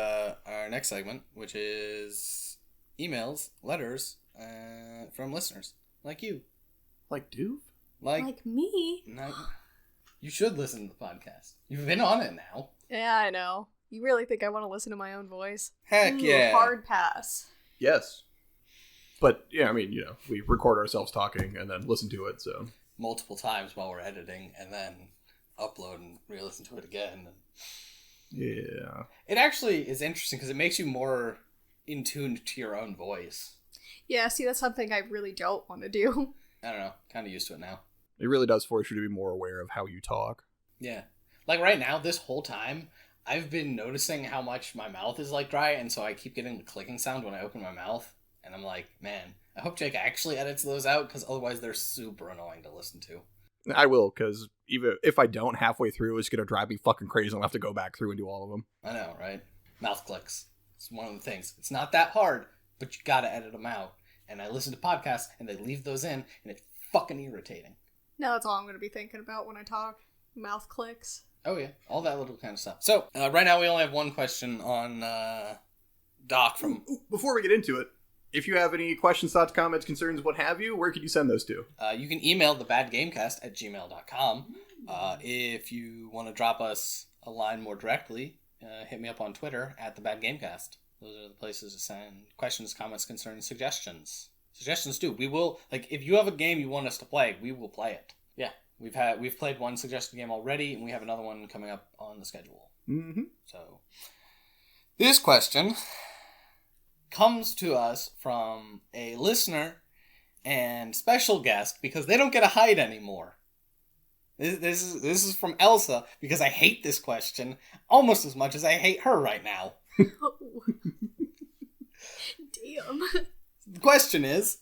[SPEAKER 3] our next segment, which is emails, letters from listeners. Like you.
[SPEAKER 2] Like Doof?
[SPEAKER 1] Like me?
[SPEAKER 3] No, you should listen to the podcast. You've been on it now.
[SPEAKER 1] Yeah, I know. You really think I want to listen to my own voice?
[SPEAKER 3] Heck yeah.
[SPEAKER 1] Hard pass.
[SPEAKER 2] Yes. But, yeah, I mean, you know, we record ourselves talking and then listen to it, so.
[SPEAKER 3] Multiple times while we're editing, and then upload and re-listen to it again.
[SPEAKER 2] Yeah.
[SPEAKER 3] It actually is interesting because it makes you more in tune to your own voice.
[SPEAKER 1] Yeah, see, that's something I really don't want to do.
[SPEAKER 3] I don't know. Kind of used to it now.
[SPEAKER 2] It really does force you to be more aware of how you talk.
[SPEAKER 3] Yeah. Like right now, this whole time, I've been noticing how much my mouth is like dry, and so I keep getting the clicking sound when I open my mouth. And I'm like, man, I hope Jake actually edits those out, because otherwise they're super annoying to listen to.
[SPEAKER 2] I will, because even if I don't halfway through, it's going to drive me fucking crazy. I'll have to go back through and do all of them.
[SPEAKER 3] I know, right? Mouth clicks. It's one of the things. It's not that hard, but you gotta edit them out. And I listen to podcasts, and they leave those in, and it's fucking irritating.
[SPEAKER 1] No, that's all I'm going to be thinking about when I talk. Mouth clicks.
[SPEAKER 3] Oh, yeah. All that little kind of stuff. So, right now we only have one question on Doc from...
[SPEAKER 2] Before we get into it, if you have any questions, thoughts, comments, concerns, what have you, where can you send those to?
[SPEAKER 3] You can email thebadgamecast@gmail.com. If you want to drop us a line more directly, hit me up on Twitter @thebadgamecast. Those are the places to send questions, comments, concerns, suggestions. Suggestions too. We will, like, if you have a game you want us to play, we will play it. Yeah, we've played one suggested game already, and we have another one coming up on the schedule.
[SPEAKER 2] Mm-hmm.
[SPEAKER 3] So, this question comes to us from a listener and special guest because they don't get a hide anymore. This is from Elsa because I hate this question almost as much as I hate her right now.
[SPEAKER 1] Oh. Damn.
[SPEAKER 3] The question is,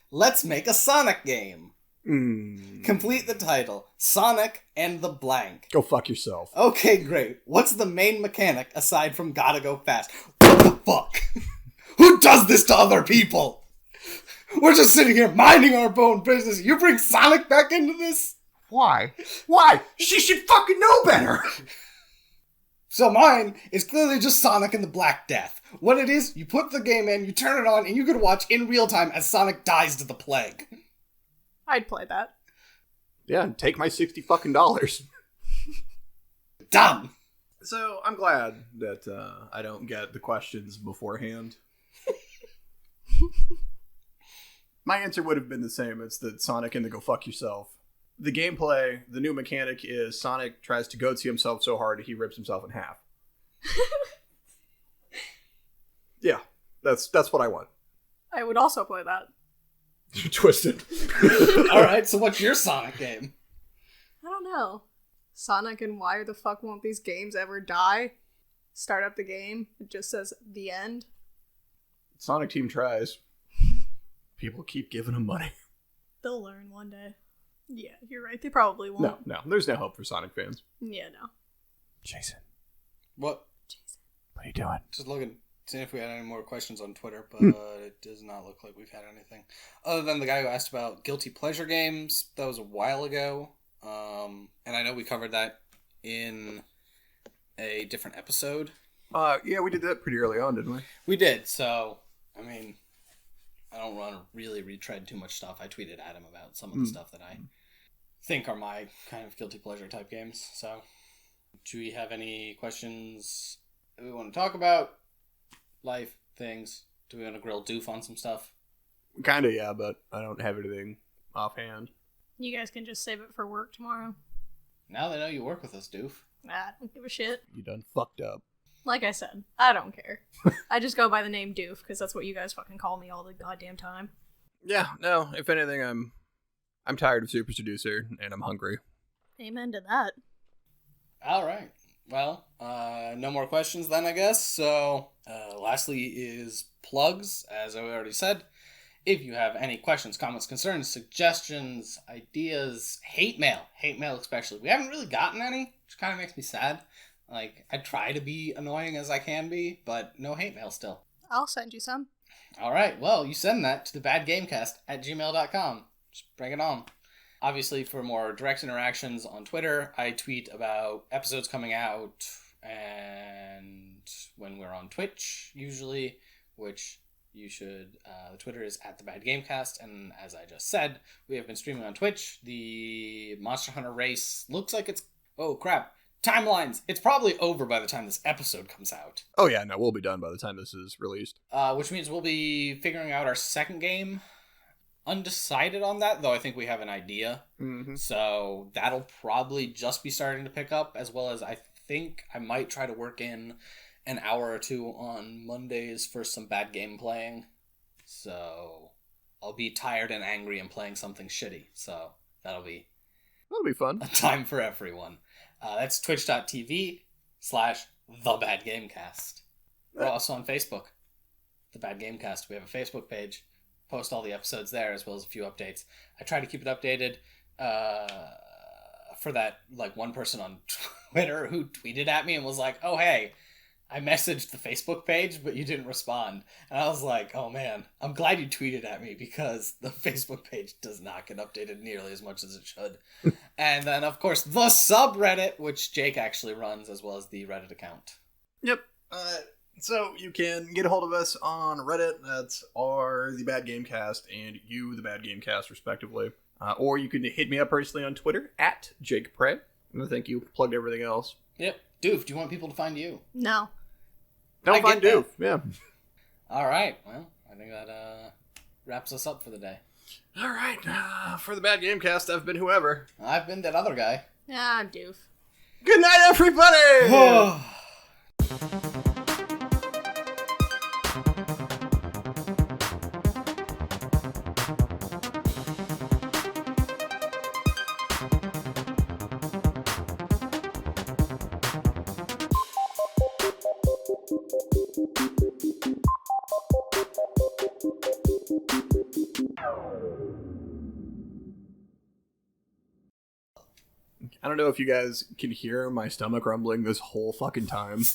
[SPEAKER 3] let's make a Sonic game. Complete the title, Sonic and the blank.
[SPEAKER 2] Go fuck yourself.
[SPEAKER 3] Okay, great. What's the main mechanic aside from gotta go fast? What the fuck? Who does this to other people? We're just sitting here minding our own business. You bring Sonic back into this?
[SPEAKER 2] Why? Why? She should fucking know better.
[SPEAKER 3] So mine is clearly just Sonic and the Black Death. What it is, you put the game in, you turn it on, and you can watch in real time as Sonic dies to the plague.
[SPEAKER 1] I'd play that.
[SPEAKER 2] Yeah, and take my $60 fucking dollars.
[SPEAKER 3] Done.
[SPEAKER 2] So I'm glad that I don't get the questions beforehand. My answer would have been the same. It's the Sonic and the go fuck yourself. The gameplay, the new mechanic is Sonic tries to goatsy himself so hard he rips himself in half. Yeah, that's what I want.
[SPEAKER 1] I would also play that.
[SPEAKER 2] Twisted.
[SPEAKER 3] Alright, so what's your Sonic game?
[SPEAKER 1] I don't know. Sonic and why the fuck won't these games ever die? Start up the game, it just says the end.
[SPEAKER 2] Sonic Team tries. People keep giving him money.
[SPEAKER 1] They'll learn one day. Yeah, you're right. They probably won't.
[SPEAKER 2] No. There's no hope for Sonic fans.
[SPEAKER 1] Yeah, no.
[SPEAKER 2] Jason.
[SPEAKER 3] What?
[SPEAKER 1] Jason.
[SPEAKER 2] What are you doing?
[SPEAKER 3] Just looking, seeing if we had any more questions on Twitter, but it does not look like we've had anything. Other than the guy who asked about guilty pleasure games. That was a while ago. And I know we covered that in a different episode.
[SPEAKER 2] Yeah, we did that pretty early on, didn't we?
[SPEAKER 3] We did, so, I mean, I don't want to really retread too much stuff. I tweeted at him about some of the stuff that I think are my kind of guilty pleasure type games. So, do we have any questions that we want to talk about? Life, things? Do we want to grill Doof on some stuff?
[SPEAKER 2] Kinda, yeah, but I don't have anything offhand.
[SPEAKER 1] You guys can just save it for work tomorrow.
[SPEAKER 3] Now they know you work with us, Doof.
[SPEAKER 1] I don't give a shit.
[SPEAKER 2] You done fucked up.
[SPEAKER 1] Like I said, I don't care. I just go by the name Doof, because that's what you guys fucking call me all the goddamn time.
[SPEAKER 2] Yeah, no, if anything, I'm tired of Super Seducer, and I'm hungry.
[SPEAKER 1] Amen to that.
[SPEAKER 3] Alright. Well, no more questions then, I guess. So, lastly is plugs, as I already said. If you have any questions, comments, concerns, suggestions, ideas, hate mail especially. We haven't really gotten any, which kind of makes me sad. Like, I try to be annoying as I can be, but no hate mail still.
[SPEAKER 1] I'll send you some.
[SPEAKER 3] All right, well, you send that to thebadgamecast@gmail.com. Just bring it on. Obviously, for more direct interactions on Twitter, I tweet about episodes coming out and when we're on Twitch, usually, which you should... the Twitter is @thebadgamecast, and as I just said, we have been streaming on Twitch. The Monster Hunter race looks like it's... Oh, crap. Timelines! It's probably over by the time this episode comes out.
[SPEAKER 2] Oh yeah, no, we'll be done by the time this is released.
[SPEAKER 3] Which means we'll be figuring out our second game. Undecided on that, though I think we have an idea.
[SPEAKER 2] Mm-hmm.
[SPEAKER 3] So that'll probably just be starting to pick up, as well as I think I might try to work in an hour or two on Mondays for some bad game playing. So I'll be tired and angry and playing something shitty. So that'll be
[SPEAKER 2] fun.
[SPEAKER 3] A time for everyone. That's twitch.tv/thebadgamecast. We're also on Facebook. The Bad Gamecast. We have a Facebook page. Post all the episodes there, as well as a few updates. I try to keep it updated for that, like, one person on Twitter who tweeted at me and was like, oh, hey, I messaged the Facebook page, but you didn't respond. And I was like, oh, man, I'm glad you tweeted at me, because the Facebook page does not get updated nearly as much as it should. And then, of course, the subreddit, which Jake actually runs, as well as the Reddit account.
[SPEAKER 2] Yep. So you can get a hold of us on Reddit. That's the Bad Gamecast and you, the Bad Gamecast, respectively. Or you can hit me up personally on Twitter @JakePrey. And I think you plugged everything else.
[SPEAKER 3] Yep. Doof, do you want people to find you?
[SPEAKER 1] No.
[SPEAKER 2] Don't find Doof. Yeah.
[SPEAKER 3] All right. Well, I think that wraps us up for the day.
[SPEAKER 2] All right. For the Bad Gamecast, I've been whoever.
[SPEAKER 3] I've been that other guy.
[SPEAKER 1] Yeah, I'm Doof.
[SPEAKER 2] Good night, everybody! I don't know if you guys can hear my stomach rumbling this whole fucking time.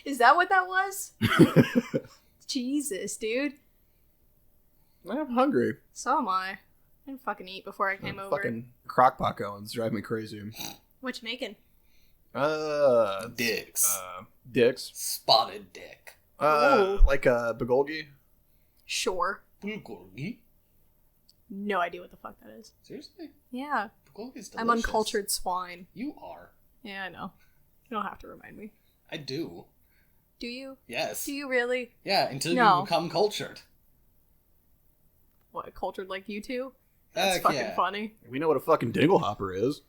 [SPEAKER 1] Is that what that was? Jesus, dude.
[SPEAKER 2] I'm hungry.
[SPEAKER 1] So am I. I didn't fucking eat before I came over.
[SPEAKER 2] Fucking crockpot goings drive me crazy.
[SPEAKER 1] What you making?
[SPEAKER 3] Dicks.
[SPEAKER 2] Dicks.
[SPEAKER 3] Spotted dick.
[SPEAKER 2] Like a bulgogi?
[SPEAKER 1] Sure.
[SPEAKER 3] Bulgogi?
[SPEAKER 1] No idea what the fuck that is.
[SPEAKER 3] Seriously?
[SPEAKER 1] Yeah.
[SPEAKER 3] Bulgogi's delicious.
[SPEAKER 1] I'm uncultured swine.
[SPEAKER 3] You are.
[SPEAKER 1] Yeah, I know. You don't have to remind me.
[SPEAKER 3] I do.
[SPEAKER 1] Do you?
[SPEAKER 3] Yes.
[SPEAKER 1] Do you really?
[SPEAKER 3] Yeah, until
[SPEAKER 1] No.
[SPEAKER 3] you become cultured.
[SPEAKER 1] What, cultured like you two? That's fucking funny.
[SPEAKER 2] We know what a fucking dinglehopper is.